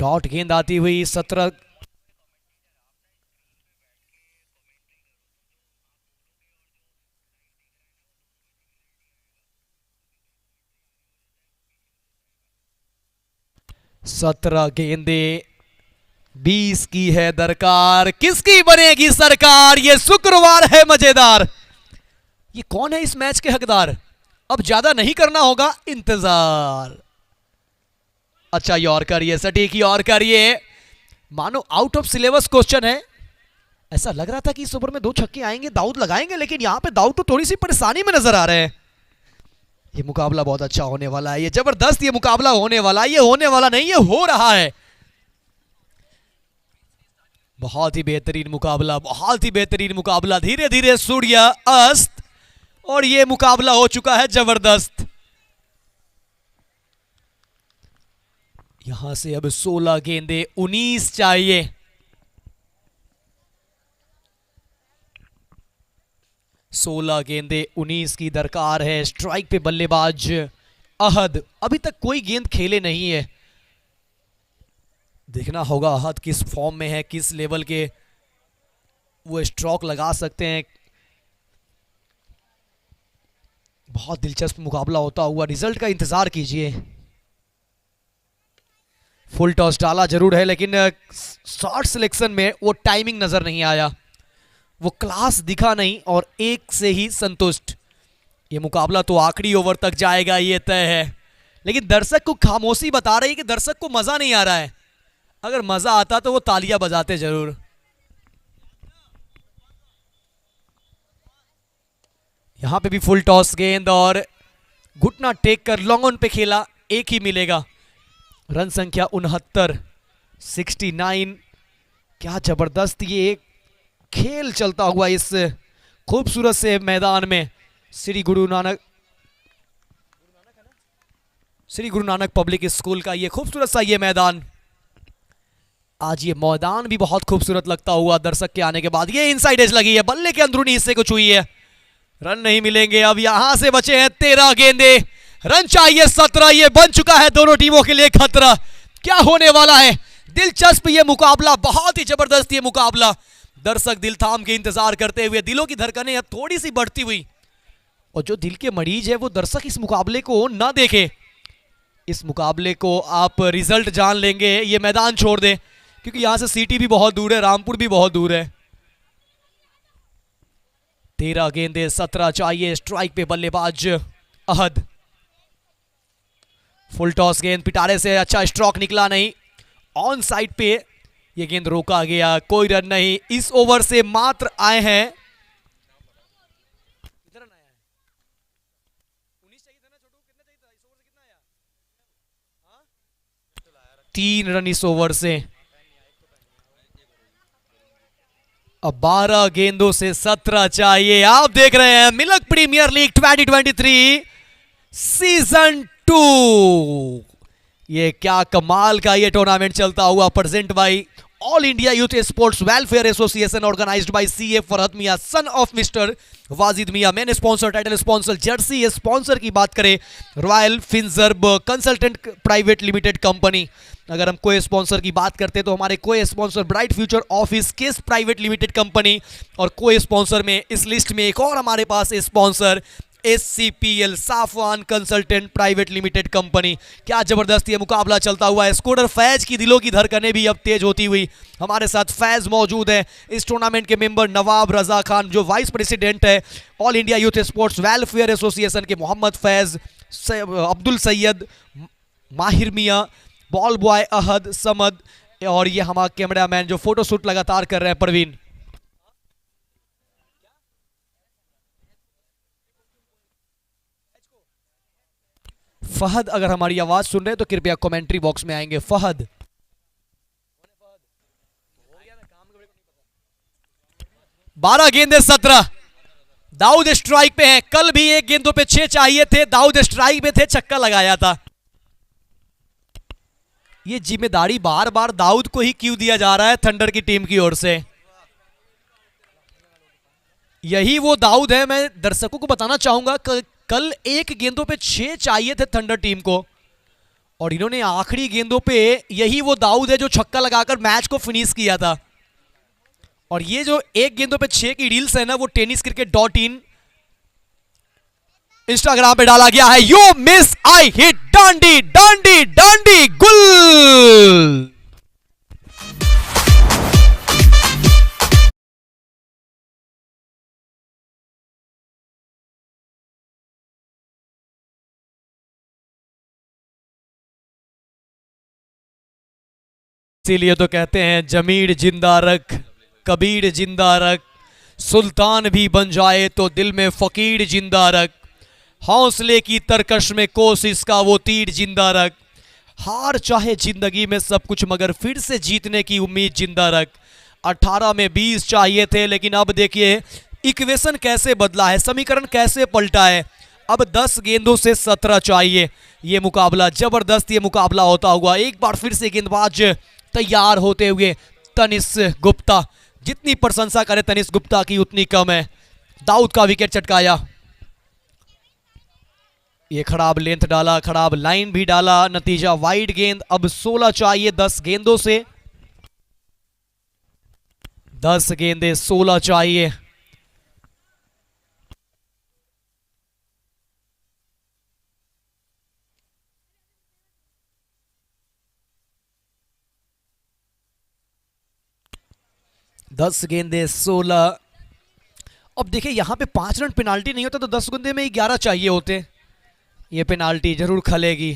डॉट गेंद आती हुई 17 17 गेंदे 20 की है दरकार। किसकी बनेगी सरकार? ये शुक्रवार है मजेदार। ये कौन है इस मैच के हकदार? अब ज्यादा नहीं करना होगा इंतजार। अच्छा यॉर्कर, ये सटीक यॉर्कर, ये मानो आउट ऑफ सिलेबस क्वेश्चन है। ऐसा लग रहा था कि इस ओवर में 2 छक्के आएंगे, दाऊद लगाएंगे, लेकिन यहां पे दाऊद तो थोड़ी सी परेशानी में नजर आ रहे हैं। ये मुकाबला बहुत अच्छा होने वाला है, ये जबरदस्त ये मुकाबला होने वाला है। ये होने वाला नहीं, ये हो रहा है। बहुत ही बेहतरीन मुकाबला, बहुत ही बेहतरीन मुकाबला। धीरे धीरे सूर्य अस्त और ये मुकाबला हो चुका है जबरदस्त। यहां से अब 16 गेंदे 19 चाहिए। सोलह गेंदे 19 की दरकार है। स्ट्राइक पे बल्लेबाज अहद, अभी तक कोई गेंद खेले नहीं है। देखना होगा अहद किस फॉर्म में है, किस लेवल के वो स्ट्रोक लगा सकते हैं। बहुत दिलचस्प मुकाबला होता हुआ, रिजल्ट का इंतजार कीजिए। फुल टॉस डाला जरूर है लेकिन शॉट सिलेक्शन में वो टाइमिंग नजर नहीं आया, वो क्लास दिखा नहीं और एक से ही संतुष्ट। ये मुकाबला तो आखिरी ओवर तक जाएगा, ये तय है। लेकिन दर्शक को खामोशी बता रही है कि दर्शक को मजा नहीं आ रहा है। अगर मजा आता तो वो तालियां बजाते जरूर। यहां पे भी फुल टॉस गेंद और घुटना टेक कर लॉन्ग ऑन पे खेला, एक ही मिलेगा। रन संख्या 69, 69। क्या जबरदस्त ये एक खेल चलता हुआ इस खूबसूरत से मैदान में। श्री गुरु नानक पब्लिक स्कूल का ये खूबसूरत सा ये मैदान। आज ये मैदान भी बहुत खूबसूरत लगता हुआ दर्शक के आने के बाद। ये इनसाइड एज लगी है, बल्ले के अंदरूनी हिस्से को छुई है, रन नहीं मिलेंगे। अब यहां से बचे हैं 13 गेंदे, रन चाहिए 17। ये बन चुका है दोनों टीमों के लिए खतरा। क्या होने वाला है? दिलचस्प ये मुकाबला, बहुत ही जबरदस्त ये मुकाबला। दर्शक दिल थाम के इंतजार करते हुए, दिलों की धड़कनें अब थोड़ी सी बढ़ती हुई। और जो दिल के मरीज है वो दर्शक इस मुकाबले को ना देखे, इस मुकाबले को आप रिजल्ट जान लेंगे, ये मैदान छोड़ दे, क्योंकि यहां से सिटी भी बहुत दूर है, रामपुर भी बहुत दूर है। 13 गेंदे 17 चाहिए। स्ट्राइक पे बल्लेबाज अहद। फुल टॉस गेंद पिटारे से अच्छा स्ट्रोक निकला नहीं। ऑन साइड पे ये गेंद रोका गया, कोई रन नहीं। इस ओवर से मात्र आए हैं 3 रन इस ओवर से। अब 12 गेंदों से 17 चाहिए। आप देख रहे हैं मिल्क प्रीमियर लीग 2023 सीजन 2। ये क्या कमाल का ये टूर्नामेंट चलता हुआ, present by All India youth sports welfare association, organized by CA Farhat Miyan son of mister Wajid Miyan. Main sponsor, title sponsor, jersey sponsor की बात करें रॉयल फिनजर्ब कंसल्टेंट प्राइवेट लिमिटेड कंपनी। अगर हम कोई स्पॉन्सर की बात करते हैं तो हमारे कोई sponsor bright future office case private limited company, और कोई स्पॉन्सर में इस लिस्ट में एक और हमारे पास sponsor SCPL Safwan consultant private limited company. क्या जबरदस्त ये मुकाबला चलता हुआ है। स्कोरर फैज की दिलों की धड़कनें भी अब तेज होती हुई। हमारे साथ फैज मौजूद है, इस टूर्नामेंट के मेंबर नवाब रजा खान जो वाइस प्रेसिडेंट है all India youth sports welfare association के, मोहम्मद फैज, अब्दुल सैयद, माहिर मियाँ, बॉल बॉय अहद, समद, और ये हमारा कैमरामैन जो फोटो शूट लगातार कर रहे हैं परवीन। फहद अगर हमारी आवाज सुन रहे हैं तो कृपया कमेंट्री बॉक्स में आएंगे। फहद 12 गेंदे 17, दाऊद स्ट्राइक पे हैं। कल भी एक गेंदों पे 6 चाहिए थे, दाऊद स्ट्राइक पे थे, छक्का लगाया था। ये जिम्मेदारी बार बार दाऊद को ही क्यों दिया जा रहा है थंडर की टीम की ओर से? यही वो दाऊद है। मैं दर्शकों को बताना चाहूंगा, कल एक गेंदों पे 6 चाहिए थे थंडर टीम को, और इन्होंने आखिरी गेंदों पे, यही वो दाऊद है जो छक्का लगाकर मैच को फिनिश किया था। और ये जो एक गेंदों पे 6 की रील्स है ना, वो tenniscricket.in इंस्टाग्राम पे डाला गया है। यू मिस आई हिट, डांडी डांडी डांडी गुल। इसीलिए तो कहते हैं जमीर जिंदा रख, कबीर जिंदा रख, सुल्तान भी बन जाए तो दिल में फकीर जिंदा रख, हौसले की तरकश में कोशिश का वो तीर जिंदा रख, हार चाहे जिंदगी में सब कुछ मगर फिर से जीतने की उम्मीद जिंदा रख। 18 में 20 चाहिए थे, लेकिन अब देखिए इक्वेशन कैसे बदला है, समीकरण कैसे पलटा है। अब 10 गेंदों से 17 चाहिए। ये मुकाबला जबरदस्त, ये मुकाबला होता हुआ एक बार फिर से गेंदबाज तैयार होते हुए तनिष गुप्ता। जितनी प्रशंसा करे तनिष गुप्ता की उतनी कम है। दाऊद का विकेट चटकाया। ये खराब लेंथ डाला, खराब लाइन भी डाला, नतीजा वाइड गेंद। अब 16 चाहिए 10 गेंदों से। 10 गेंदे 16 चाहिए। दस गेंदे 16। अब देखिए यहां पे 5 रन पेनाल्टी नहीं होता तो 10 गेंदे में ही 11 चाहिए होते। ये पेनाल्टी जरूर खलेगी।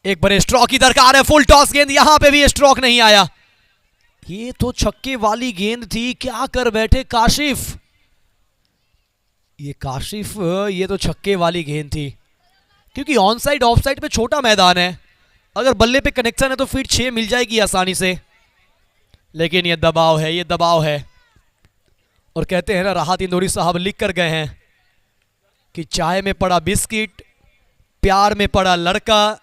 एक बड़े स्ट्रोक की दरकार है। फुल टॉस गेंद, यहां पे भी स्ट्रोक नहीं आया। ये तो छक्के वाली गेंद थी, क्या कर बैठे काशिफ। ये काशिफ, ये तो छक्के वाली गेंद थी, क्योंकि ऑन साइड ऑफ साइड पे छोटा मैदान है। अगर बल्ले पे कनेक्शन है तो फिर 6 मिल जाएगी आसानी से, लेकिन ये दबाव है, ये दबाव है। और कहते हैं ना, राहत इंदौरी साहब लिख कर गए हैं कि चाय में पड़ा बिस्किट, प्यार में पड़ा लड़का,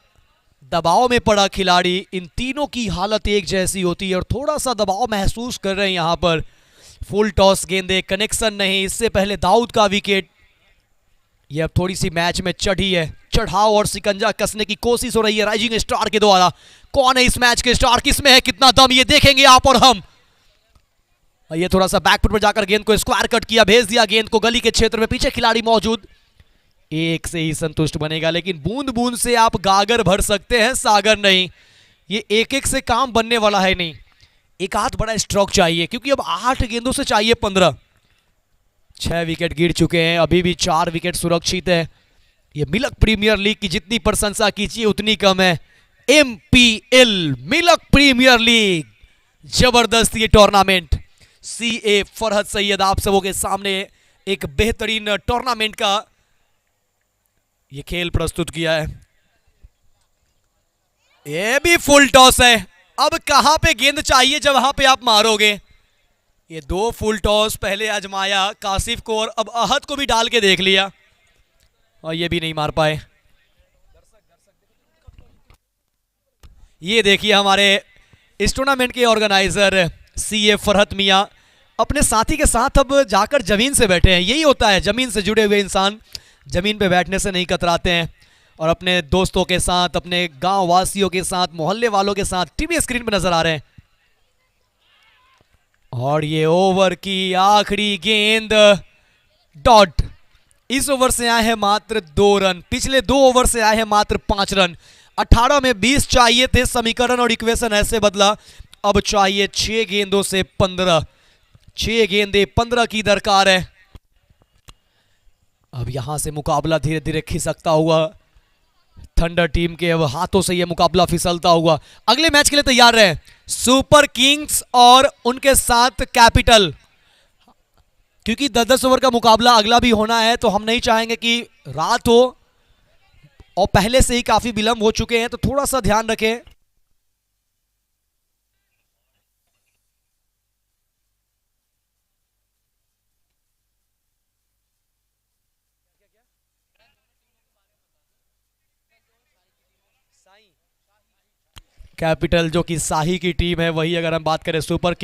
दबाव में पड़ा खिलाड़ी, इन तीनों की हालत एक जैसी होती है। और थोड़ा सा दबाव महसूस कर रहे हैं यहां पर। फुल टॉस गेंदे, कनेक्शन नहीं। इससे पहले दाऊद का विकेट। ये अब थोड़ी सी मैच में चढ़ी है, चढ़ाव और सिकंजा कसने की कोशिश हो रही है राइजिंग स्टार के द्वारा। कौन है इस मैच के स्टार, किसमें है कितना दम, ये देखेंगे आप और हम। ये थोड़ा सा बैकफुट पर जाकर गेंद को स्क्वायर कट किया, भेज दिया गेंद को गली के क्षेत्र में, पीछे खिलाड़ी मौजूद। एक से ही संतुष्ट बनेगा, लेकिन बूंद बूंद से आप गागर भर सकते हैं, सागर नहीं। ये एक एक से काम बनने वाला है नहीं, एक आध बड़ा स्ट्रोक चाहिए, क्योंकि अब 8 गेंदों से चाहिए 15। 6 विकेट गिर चुके हैं, अभी भी 4 विकेट सुरक्षित है। ये मिल्क प्रीमियर लीग की जितनी प्रशंसा कीजिए उतनी कम है। MPL मिल्क प्रीमियर लीग, जबरदस्त ये टूर्नामेंट। CA फरहत सैयद आप सबों के सामने एक बेहतरीन टूर्नामेंट का ये खेल प्रस्तुत किया है। ये भी फुल टॉस है। अब कहां पे गेंद चाहिए जब वहां पे आप मारोगे। ये 2 फुल टॉस पहले आजमाया काशिफ को, और अब अहद को भी डाल के देख लिया, और ये भी नहीं मार पाए। ये देखिए हमारे इस टूर्नामेंट के ऑर्गेनाइजर CA फरहत मियां अपने साथी के साथ अब जाकर जमीन से बैठे हैं। यही होता है, जमीन से जुड़े हुए इंसान जमीन पे बैठने से नहीं कतराते हैं, और अपने दोस्तों के साथ, अपने गांव वासियों के साथ, मोहल्ले वालों के साथ टीवी स्क्रीन पे नजर आ रहे हैं। और ये ओवर की आखिरी गेंद, डॉट। इस ओवर से आए हैं मात्र 2 रन, पिछले 2 ओवर से आए हैं मात्र 5 रन। 18 में 20 चाहिए थे, समीकरण और इक्वेशन ऐसे बदला। अब चाहिए 6 गेंदों से 15। 6 गेंदे 15 की दरकार है। अब यहां से मुकाबला धीरे धीरे खिसकता हुआ थंडर टीम के अब हाथों से यह मुकाबला फिसलता हुआ। अगले मैच के लिए तैयार रहे सुपर किंग्स और उनके साथ कैपिटल, क्योंकि 10-10 ओवर का मुकाबला अगला भी होना है, तो हम नहीं चाहेंगे कि रात हो, और पहले से ही काफी विलंब हो चुके हैं, तो थोड़ा सा ध्यान रखें। कैपिटल जो कि शाही की टीम है, वही अगर हम बात करें सुपर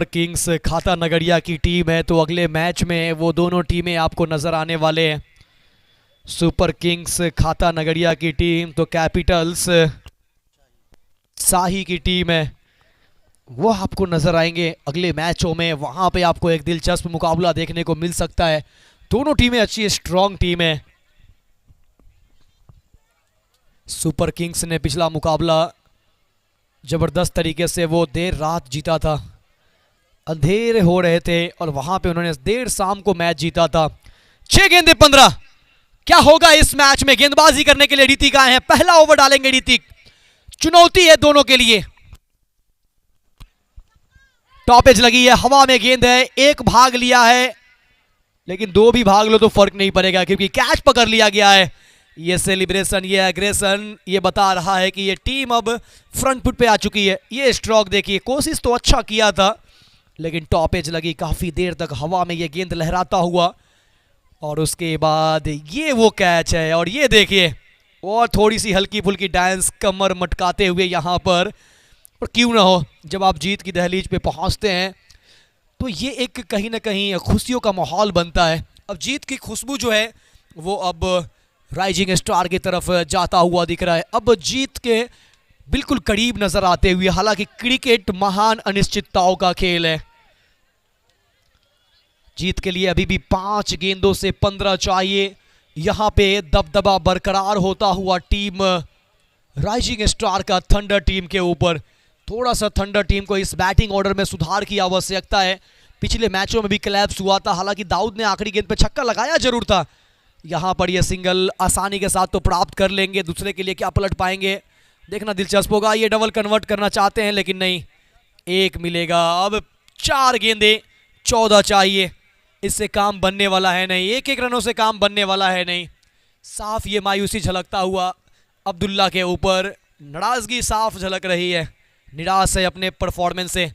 किंग्स खाता नगरिया की टीम है। तो अगले मैच में वो दोनों टीमें आपको नजर आने वाले हैं। सुपर किंग्स खाता नगरिया की टीम, तो कैपिटल्स शाही की टीम है, वो आपको नजर आएंगे अगले मैचों में। वहां पे आपको एक दिलचस्प मुकाबला देखने को मिल सकता है। दोनों टीमें अच्छी स्ट्रॉन्ग टीम है। सुपर किंग्स ने पिछला मुकाबला जबरदस्त तरीके से वो देर रात जीता था, अंधेरे हो रहे थे और वहां पे उन्होंने देर शाम को मैच जीता था। 6 गेंदे 15। क्या होगा इस मैच में? गेंदबाजी करने के लिए ऋतिक आए हैं, पहला ओवर डालेंगे ऋतिक। चुनौती है दोनों के लिए। टॉप एज लगी है, हवा में गेंद है, एक भाग लिया है, लेकिन 2 भी भाग लो तो फर्क नहीं पड़ेगा क्योंकि कैच पकड़ लिया गया है। ये सेलिब्रेशन, ये एग्रेशन, ये बता रहा है कि ये टीम अब फ्रंट फुट पे आ चुकी है। ये स्ट्रोक देखिए, कोशिश तो अच्छा किया था लेकिन टॉप एज लगी, काफी देर तक हवा में ये गेंद लहराता हुआ और उसके बाद ये वो कैच है। और ये देखिए, और थोड़ी सी हल्की फुल्की डांस कमर मटकाते हुए यहां पर। और क्यों ना हो, जब आप जीत की दहलीज पे पहुंचते हैं तो ये एक कहीं ना कहीं खुशियों का माहौल बनता है। अब जीत की खुशबू जो है वो अब राइजिंग स्टार की तरफ जाता हुआ दिख रहा है, अब जीत के बिल्कुल करीब नजर आते हुए। हालांकि क्रिकेट महान अनिश्चितताओं का खेल है। जीत के लिए अभी भी 5 गेंदों से 15 चाहिए। यहां पे दबदबा बरकरार होता हुआ टीम राइजिंग स्टार का थंडर टीम के ऊपर। थोड़ा सा थंडर टीम को इस बैटिंग ऑर्डर में सुधार की आवश्यकता है। पिछले मैचों में भी क्लैप्स हुआ था, हालांकि दाऊद ने आखिरी गेंद पे छक्का लगाया जरूर था। यहां पर ये सिंगल आसानी के साथ तो प्राप्त कर लेंगे, दूसरे के लिए क्या पलट पाएंगे देखना दिलचस्प होगा। ये डबल कन्वर्ट करना चाहते हैं लेकिन नहीं, एक मिलेगा। अब 4 गेंदे 14 चाहिए, इससे काम बनने वाला है नहीं, एक एक रनों से काम बनने वाला है नहीं। साफ ये मायूसी झलकता हुआ अब्दुल्ला के ऊपर, नाराजगी साफ झलक रही है, निराश है अपने परफॉर्मेंस से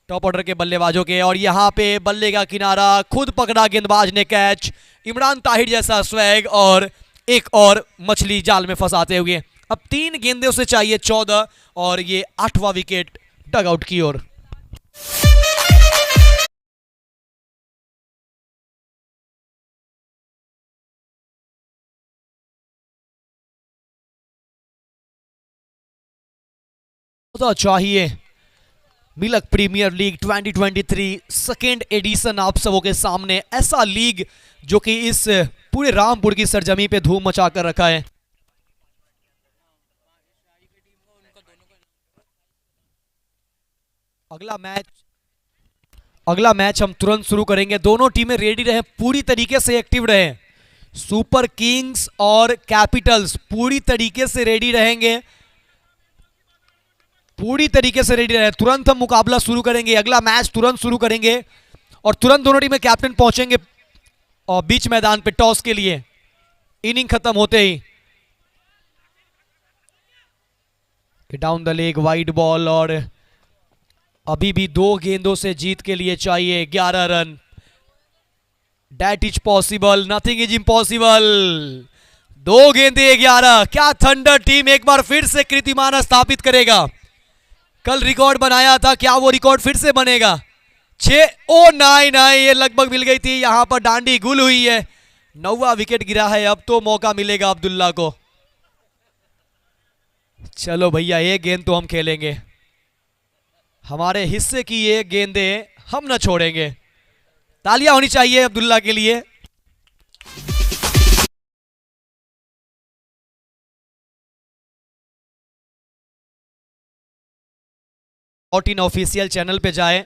टॉप ऑर्डर के बल्लेबाजों के। और यहाँ पे बल्ले का किनारा, खुद पकड़ा गेंदबाज ने कैच, इमरान ताहिर जैसा स्वैग और एक और मछली जाल में फंसाते हुए। अब 3 गेंदों से चाहिए 14 और ये 8वां विकेट डग आउट की ओर। चाहिए मिलक प्रीमियर लीग 2023 सेकेंड एडिशन आप सबों के सामने। ऐसा लीग जो कि इस पूरे रामपुर की सरजमी पे धूम मचा कर रखा है। अगला मैच हम तुरंत शुरू करेंगे। दोनों टीमें रेडी रहे, पूरी तरीके से एक्टिव रहे। सुपर किंग्स और कैपिटल्स पूरी तरीके से रेडी रहेंगे, पूरी तरीके से रेडी रहे। तुरंत हम मुकाबला शुरू करेंगे, अगला मैच तुरंत शुरू करेंगे और तुरंत दोनों टीमें कैप्टन पहुंचेंगे और बीच मैदान पे टॉस के लिए। इनिंग खत्म होते ही down the leg wide ball और अभी भी 2 गेंदों से जीत के लिए चाहिए 11 run. That is possible, nothing is impossible. 2 गेंदे 11। क्या थंडर टीम एक बार फिर से कीर्तिमान स्थापित करेगा? कल रिकॉर्ड बनाया था, क्या वो रिकॉर्ड फिर से बनेगा? 6 ओ 9 ये लगभग मिल गई थी, यहां पर डांडी गुल हुई है। 9वां विकेट गिरा है, अब तो मौका मिलेगा अब्दुल्ला को। चलो भैया, एक गेंद तो हम खेलेंगे, हमारे हिस्से की ये गेंदे हम न छोड़ेंगे। तालियां होनी चाहिए अब्दुल्ला के लिए। ऑफिशियल चैनल पे जाएं।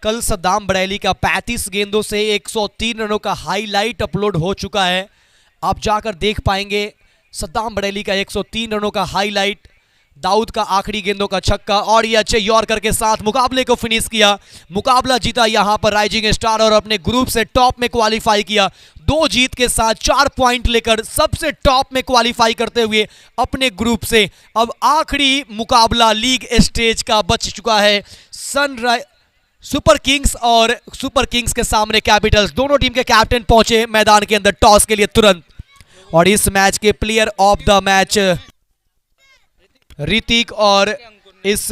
कल सद्दाम बरेली का 35 गेंदों से 103 रनों का हाईलाइट अपलोड हो चुका है, आप जाकर देख पाएंगे। सद्दाम बरेली का 103 रनों का हाईलाइट, दाऊद का आखिरी गेंदों का छक्का और ये अच्छे यॉर्कर के साथ मुकाबले को फिनिश किया। मुकाबला जीता यहां पर राइजिंग स्टार और अपने ग्रुप से टॉप में क्वालिफाई किया। 2 जीत के साथ 4 पॉइंट लेकर सबसे टॉप में क्वालिफाई करते हुए अपने ग्रुप से। अब आखिरी मुकाबला लीग स्टेज का बच चुका है। सुपर किंग्स और सुपर किंग्स के सामने कैपिटल्स। दोनों टीम के कैप्टन पहुंचे मैदान के अंदर टॉस के लिए तुरंत, और इस मैच के player of the match Hrithik, और इस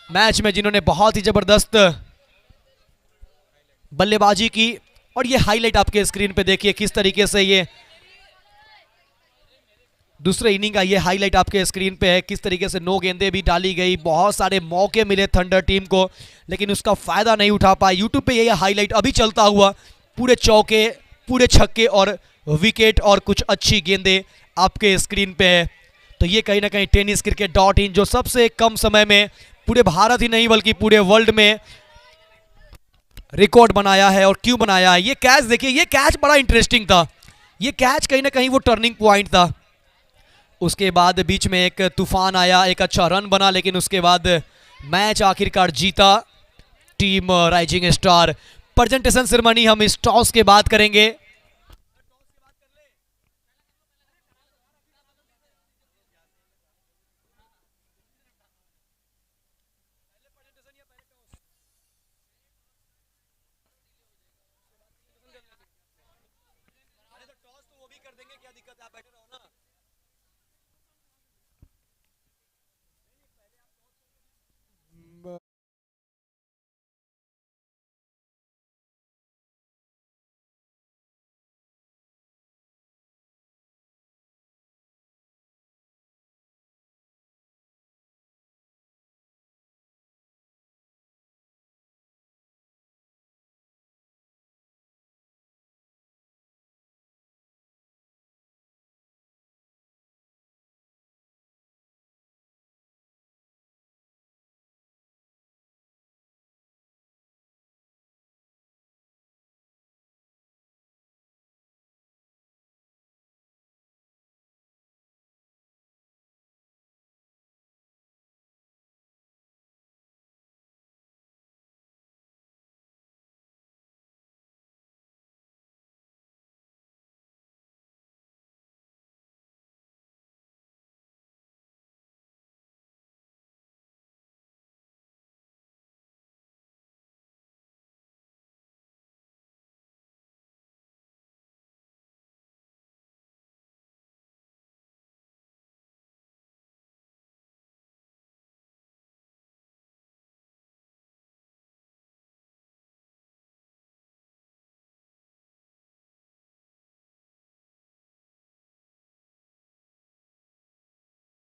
मैच में जिन्होंने बहुत ही जबरदस्त बल्लेबाजी की। और ये हाईलाइट आपके स्क्रीन पे देखिए किस तरीके से ये दूसरे इनिंग का ये हाईलाइट आपके स्क्रीन पे है, किस तरीके से 9 गेंदें भी डाली गई, बहुत सारे मौके मिले थंडर टीम को, लेकिन उसका फायदा नहीं उठा पाए। यूट्यूब पे ये हाईलाइट अभी चलता हुआ, पूरे चौके, पूरे छक्के और विकेट और कुछ अच्छी गेंदें आपके स्क्रीन पे है। तो ये कहीं ना कहीं टेनिस क्रिकेट .in जो सबसे कम समय में पूरे भारत ही नहीं बल्कि पूरे वर्ल्ड में रिकॉर्ड बनाया है। और क्यों बनाया है, ये कैच देखिए, ये कैच बड़ा इंटरेस्टिंग था। ये कैच कहीं ना कहीं वो टर्निंग पॉइंट था। उसके बाद बीच में एक तूफान आया, एक अच्छा रन बना, लेकिन उसके बाद मैच आखिरकार जीता team rising star. Presentation ceremony हम इस टॉस के बाद करेंगे।